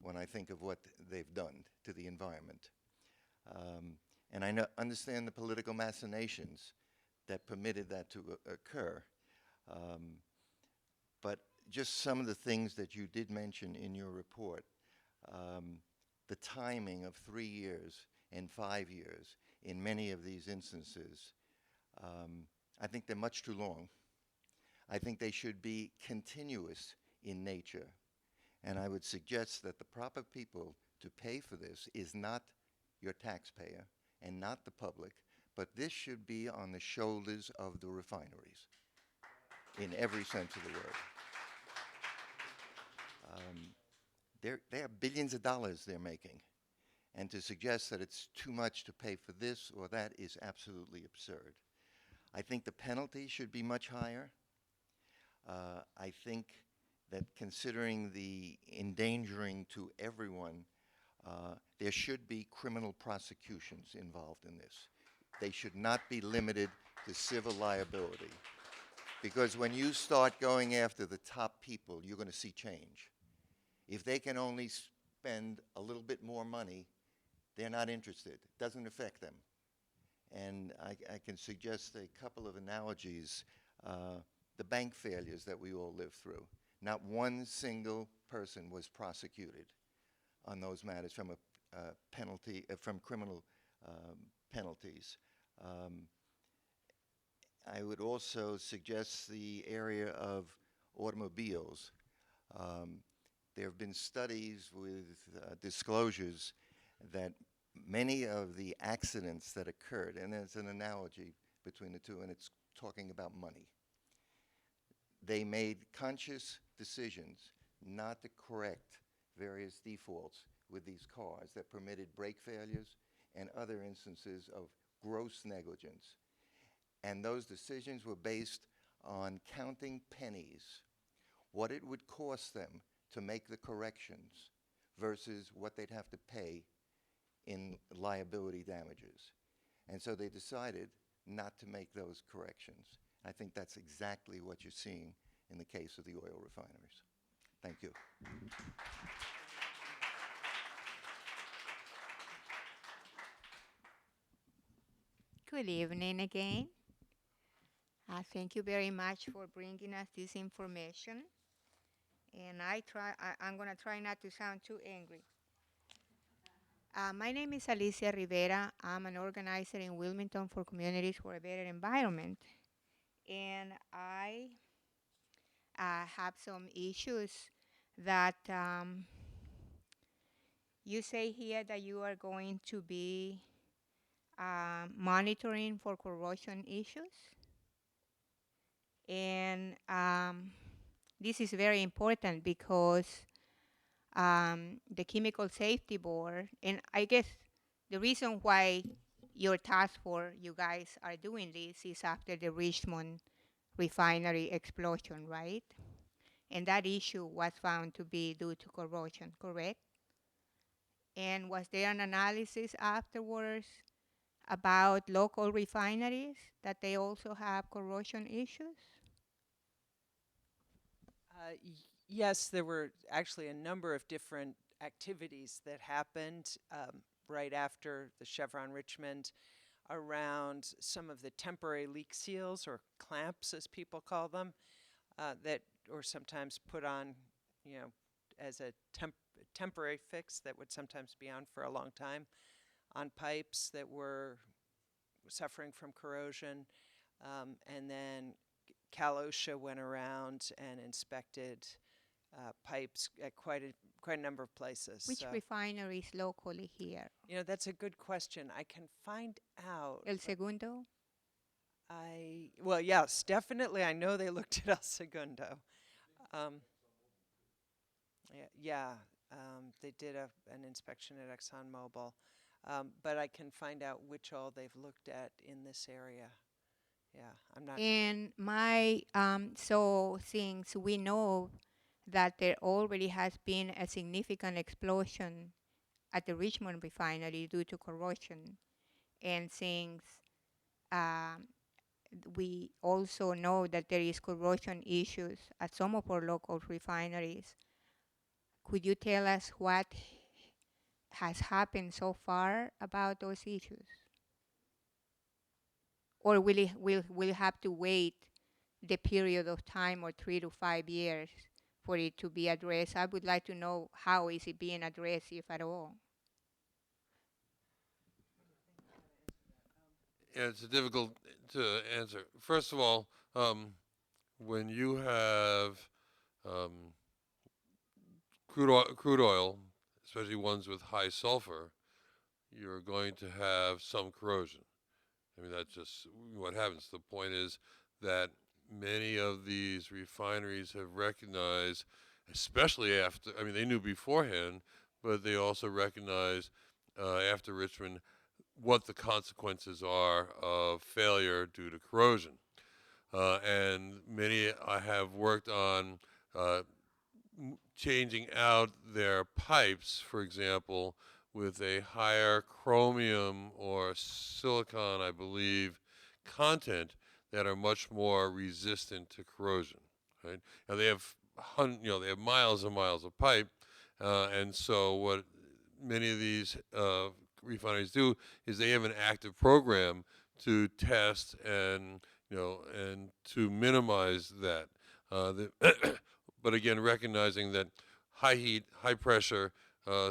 when I think of what they've done to the environment. And I understand the political machinations that permitted that to occur. But just some of the things that you did mention in your report, the timing of 3 years and 5 years in many of these instances, I think they're much too long. I think they should be continuous in nature. And I would suggest that the proper people to pay for this is not your taxpayer and not the public, but this should be on the shoulders of the refineries in every sense of the word. They are billions of dollars they're making. And to suggest that it's too much to pay for this or that is absolutely absurd. I think the penalty should be much higher. I think that considering the endangering to everyone, there should be criminal prosecutions involved in this. They should not be limited to civil liability. Because when you start going after the top people, you're going to see change. If they can only spend a little bit more money, they're not interested. It doesn't affect them. And I can suggest a couple of analogies. The bank failures that we all lived through. Not one single person was prosecuted on those matters from a penalty, from criminal penalties. I would also suggest the area of automobiles. There have been studies with disclosures that many of the accidents that occurred, and there's an analogy between the two, and it's talking about money. They made conscious decisions not to correct various defaults with these cars that permitted brake failures and other instances of gross negligence. And those decisions were based on counting pennies, what it would cost them to make the corrections versus what they'd have to pay in liability damages. And so they decided not to make those corrections. I think that's exactly what you're seeing in the case of the oil refineries. Thank you. Good evening again. Thank you very much for bringing us this information. And I'm going to try not to sound too angry. My name is Alicia Rivera. I'm an organizer in Wilmington for Communities for a Better Environment. And I have some issues that you say here that you are going to be monitoring for corrosion issues. And this is very important because the Chemical Safety Board, and I guess the reason why your task force, you guys are doing this is after the Richmond refinery explosion, right? And that issue was found to be due to corrosion, correct? And was there an analysis afterwards about local refineries that they also have corrosion issues? Yes, there were actually a number of different activities that happened right after the Chevron Richmond around some of the temporary leak seals, or clamps as people call them, that were sometimes put on, you know, as a temporary fix that would sometimes be on for a long time on pipes that were suffering from corrosion. And then Cal OSHA went around and inspected pipes at quite a number of places. Which refineries locally here? You know, that's a good question. I can find out. El Segundo? Well, yes, definitely. I know they looked at El Segundo. They did an inspection at ExxonMobil. But I can find out which all they've looked at in this area. Yeah, I'm not. And so since we know that there already has been a significant explosion at the Richmond refinery due to corrosion. And since we also know that there is corrosion issues at some of our local refineries, could you tell us what has happened so far about those issues? Or will it have to wait the period of time or 3 to 5 years for it to be addressed? I would like to know how is it being addressed, if at all. Yeah, it's difficult to answer. First of all, when you have crude oil, especially ones with high sulfur, you're going to have some corrosion. I mean, that's just what happens. The point is that many of these refineries have recognized, especially after, I mean, they knew beforehand, but they also recognize after Richmond what the consequences are of failure due to corrosion. And many have worked on changing out their pipes, for example, with a higher chromium or silicon, I believe, content that are much more resistant to corrosion. Right? Now they have, they have miles and miles of pipe, and so what many of these refineries do is they have an active program to test and and to minimize that. But again, recognizing that high heat, high pressure,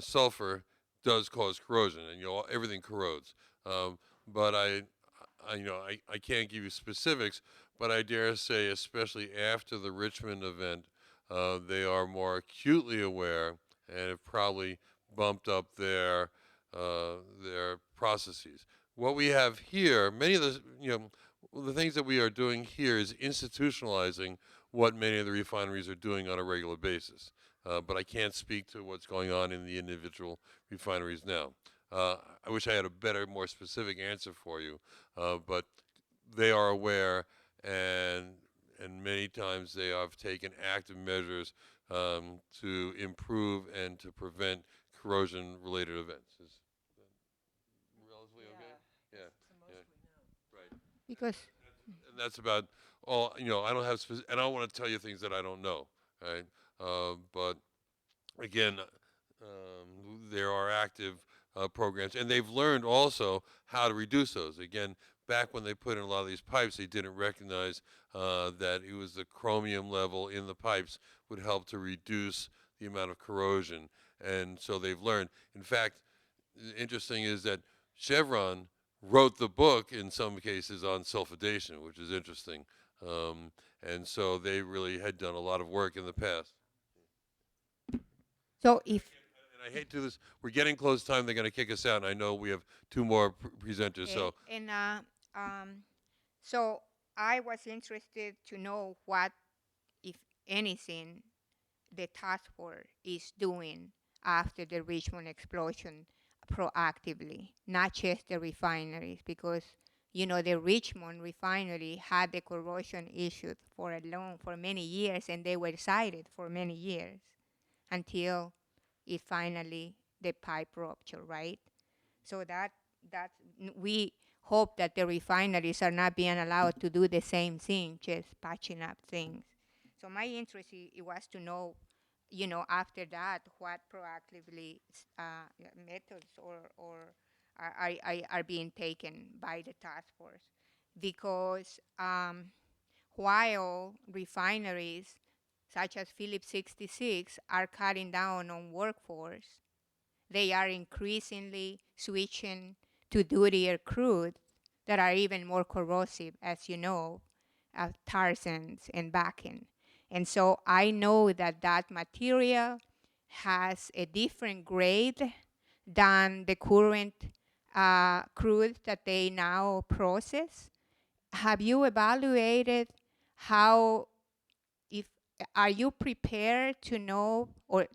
sulfur does cause corrosion, and everything corrodes. But I can't give you specifics, but I dare say, especially after the Richmond event, they are more acutely aware and have probably bumped up their processes. What we have here, many of the things that we are doing here is institutionalizing what many of the refineries are doing on a regular basis. But I can't speak to what's going on in the individual refineries now. I wish I had a better, more specific answer for you, but they are aware, and many times they have taken active measures to improve and to prevent corrosion-related events. Is that relatively okay? Yeah. Right. Because And that's about all. I don't have and I don't want to tell you things that I don't know. Right. But again, there are active programs, and they've learned also how to reduce those. Again, back when they put in a lot of these pipes, they didn't recognize that it was the chromium level in the pipes would help to reduce the amount of corrosion, and so they've learned. In fact, interesting is that Chevron wrote the book in some cases on sulfidation, which is interesting. And so they really had done a lot of work in the past. so if And I hate to do this. We're getting close to time. They're going to kick us out. And I know we have two more presenters. So so I was interested to know what, if anything, the task force is doing after the Richmond explosion proactively, not just the refineries, because the Richmond refinery had the corrosion issues for many years, and they were cited for many years until it finally the pipe rupture, right? So we hope that the refineries are not being allowed to do the same thing, just patching up things. So my interest it was to know, after that, what proactively methods or are being taken by the task force, because while refineries such as Phillips 66 are cutting down on workforce, they are increasingly switching to dirtier crude that are even more corrosive, as you know, tar sands and bakken. And so I know that material has a different grade than the current crude that they now process. Have you evaluated how, if are you prepared to know, or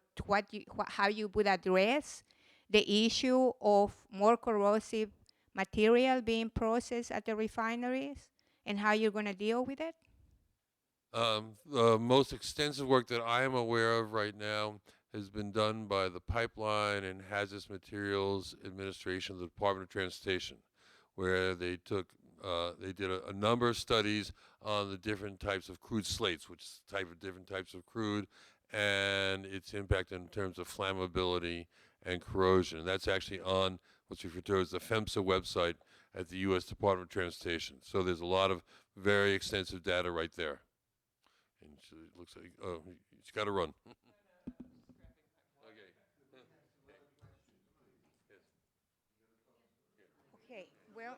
how you would address the issue of more corrosive material being processed at the refineries, and how you're going to deal with it? The most extensive work that I am aware of right now has been done by the Pipeline and Hazardous Materials Administration of the Department of Transportation, where they did a number of studies on the different types of crude slates, which is different types of crude, and its impact in terms of flammability and corrosion. And that's actually on what's referred to as the FEMSA website at the U.S. Department of Transportation. So there's a lot of very extensive data right there. And it looks like, oh, he's got to run. Okay, well,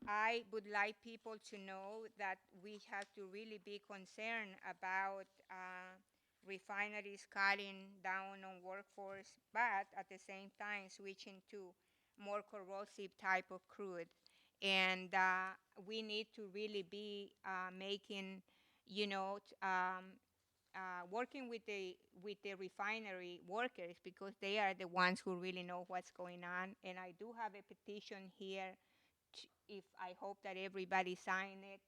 I would like people to know that we have to really be concerned about refineries cutting down on workforce, but at the same time switching to more corrosive type of crude. And we need to really be making, you know, working with the refinery workers, because they are the ones who really know what's going on. And I do have a petition here, if I hope that everybody sign it,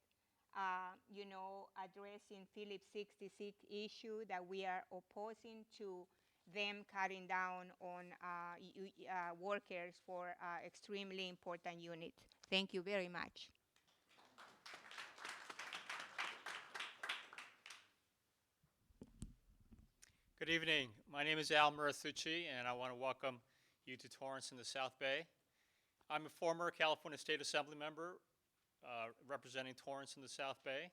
you know, addressing Phillips 66 issue, that we are opposing to them cutting down on workers for extremely important units. Thank you very much. Good evening. My name is Al Murathucci, and I want to welcome you to Torrance in the South Bay. I'm a former California State Assembly member representing Torrance in the South Bay.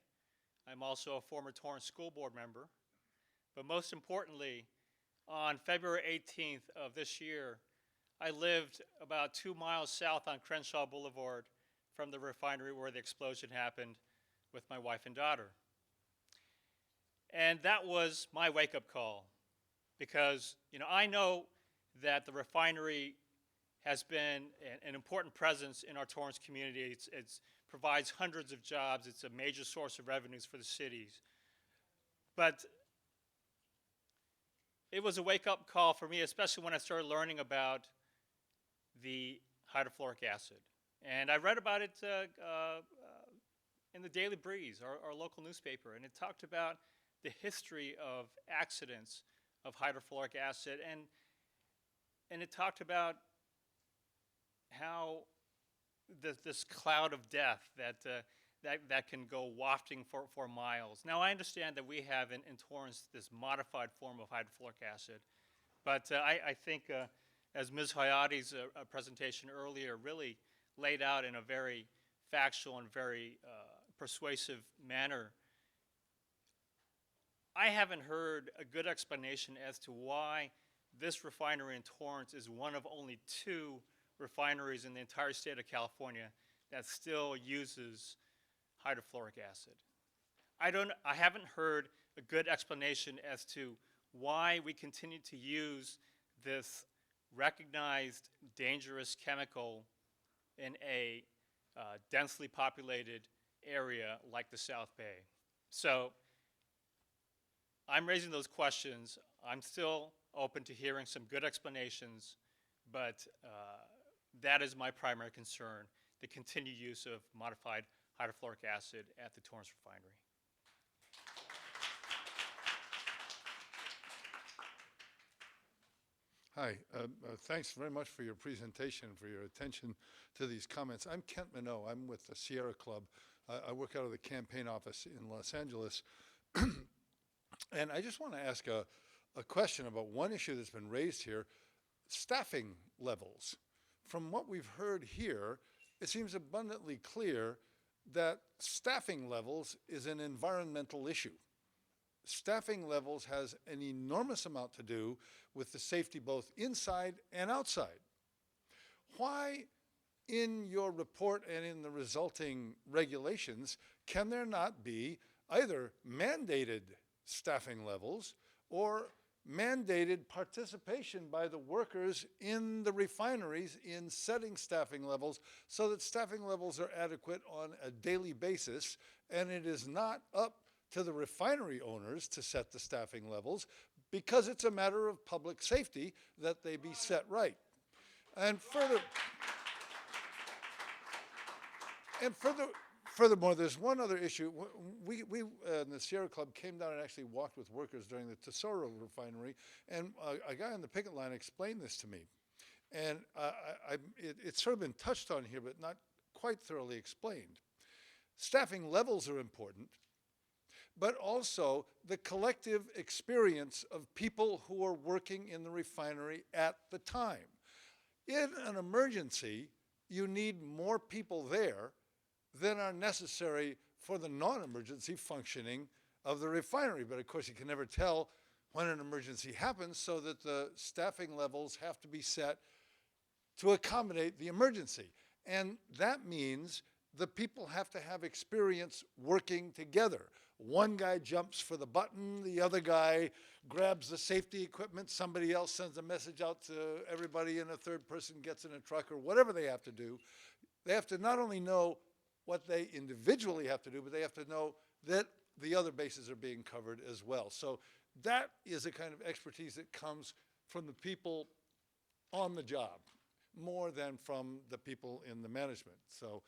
I'm also a former Torrance School Board member. But most importantly, on February 18th of this year, I lived about 2 miles south on Crenshaw Boulevard from the refinery where the explosion happened with my wife and daughter. And that was my wake-up call, because I know that the refinery has been an important presence in our Torrance community. It provides hundreds of jobs. It's a major source of revenues for the cities. But it was a wake-up call for me, especially when I started learning about the hydrofluoric acid. And I read about it in the Daily Breeze, our local newspaper, and it talked about the history of accidents of hydrofluoric acid, and it talked about how this cloud of death that can go wafting for miles. Now, I understand that we have in Torrance this modified form of hydrofluoric acid, but I think, as Ms. Hayati's presentation earlier really laid out in a very factual and very persuasive manner, I haven't heard a good explanation as to why this refinery in Torrance is one of only 2 refineries in the entire state of California that still uses hydrofluoric acid. I haven't heard a good explanation as to why we continue to use this recognized dangerous chemical in a densely populated area like the South Bay. So I'm raising those questions. I'm still open to hearing some good explanations, but that is my primary concern, the continued use of modified hydrofluoric acid at the Torrance refinery. Hi, thanks very much for your presentation, for your attention to these comments. I'm Kent Minot. I'm with the Sierra Club. I work out of the campaign office in Los Angeles. And I just want to ask a question about one issue that's been raised here, staffing levels. From what we've heard here, it seems abundantly clear that staffing levels is an environmental issue. Staffing levels has an enormous amount to do with the safety both inside and outside. Why, in your report and in the resulting regulations, can there not be either mandated staffing levels or mandated participation by the workers in the refineries in setting staffing levels so that staffing levels are adequate on a daily basis, and it is not up to the refinery owners to set the staffing levels because it's a matter of public safety that they be set right. And further, And furthermore, there's one other issue. We in the Sierra Club came down and actually walked with workers during the Tesoro refinery, and a guy on the picket line explained this to me. And it's sort of been touched on here, but not quite thoroughly explained. Staffing levels are important, but also the collective experience of people who are working in the refinery at the time. In an emergency, you need more people there than are necessary for the non-emergency functioning of the refinery. But of course, you can never tell when an emergency happens, so that the staffing levels have to be set to accommodate the emergency. And that means the people have to have experience working together. One guy jumps for the button, the other guy grabs the safety equipment, somebody else sends a message out to everybody, and a third person gets in a truck, or whatever they have to do. They have to not only know what they individually have to do, but they have to know that the other bases are being covered as well. So that is a kind of expertise that comes from the people on the job, more than from the people in the management. So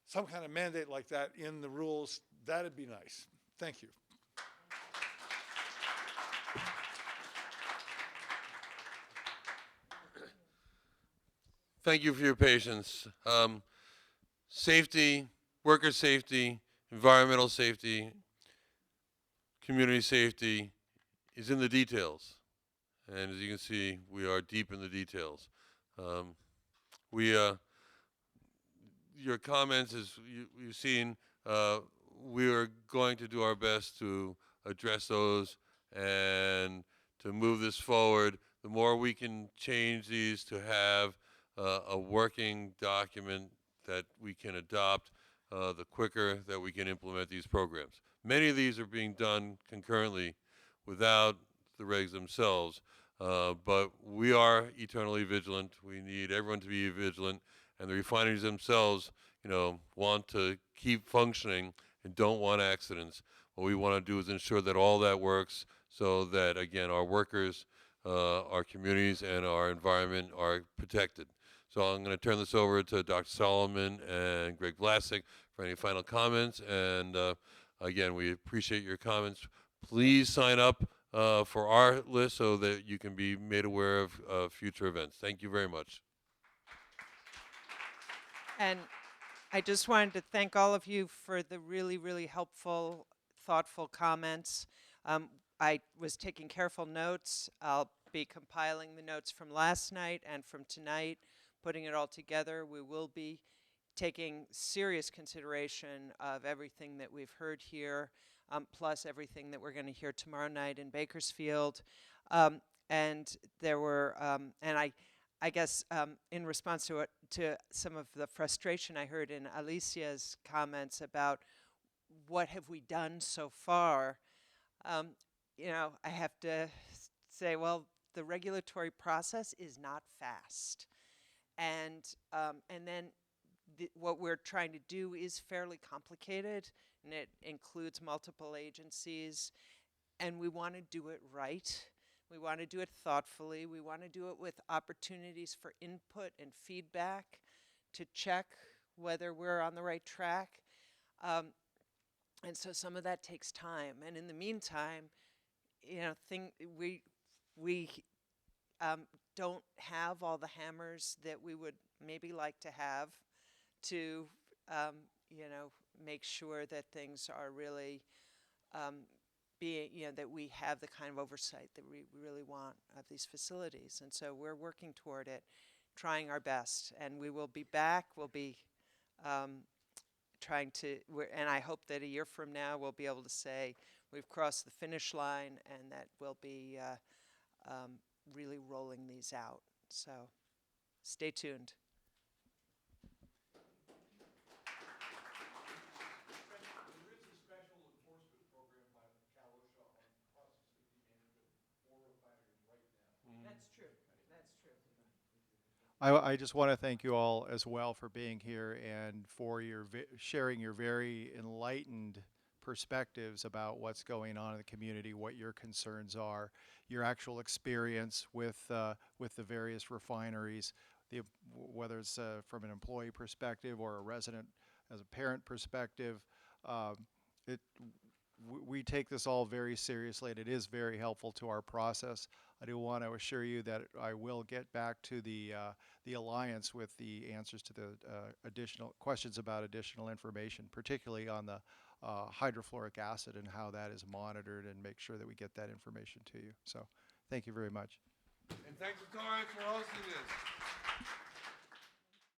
some kind of mandate like that in the rules, that'd be nice. Thank you. Thank you for your patience. Safety, worker safety, environmental safety, community safety is in the details. And as you can see, we are deep in the details. Your comments, as you've seen, we are going to do our best to address those and to move this forward. The more we can change these to have a working document that we can adopt, the quicker that we can implement these programs. Many of these are being done concurrently without the regs themselves, but we are eternally vigilant. We need everyone to be vigilant, and the refineries themselves, want to keep functioning and don't want accidents. What we want to do is ensure that all that works, so that, again, our workers, our communities, and our environment are protected. So I'm going to turn this over to Dr. Solomon and Greg Vlasic for any final comments. And again, we appreciate your comments. Please sign up for our list so that you can be made aware of future events. Thank you very much. And I just wanted to thank all of you for the really, really helpful, thoughtful comments. I was taking careful notes. I'll be compiling the notes from last night and from tonight, putting it all together. We will be taking serious consideration of everything that we've heard here, plus everything that we're going to hear tomorrow night in Bakersfield. And there were, and I guess in response to some of the frustration I heard in Alicia's comments about what have we done so far, I have to say, well, the regulatory process is not fast. And then what we're trying to do is fairly complicated, and it includes multiple agencies, and we want to do it right. We want to do it thoughtfully. We want to do it with opportunities for input and feedback to check whether we're on the right track. And so some of that takes time. And in the meantime, we don't have all the hammers that we would maybe like to have to, make sure that things are really that we have the kind of oversight that we really want of these facilities. And so we're working toward it, trying our best. And we will be back. We'll be trying to, and I hope that a year from now we'll be able to say we've crossed the finish line and that we'll be really rolling these out. So stay tuned. That's true. That's true. I just want to thank you all as well for being here and for your sharing your very enlightened perspectives about what's going on in the community, what your concerns are, your actual experience with the various refineries, whether it's from an employee perspective or a resident as a parent perspective. It, we take this all very seriously, and it is very helpful to our process. I do want to assure you that I will get back to the Alliance with the answers to the additional questions about additional information, particularly on the hydrofluoric acid and how that is monitored, and make sure that we get that information to you. So thank you very much. And thanks to Torrance for hosting this.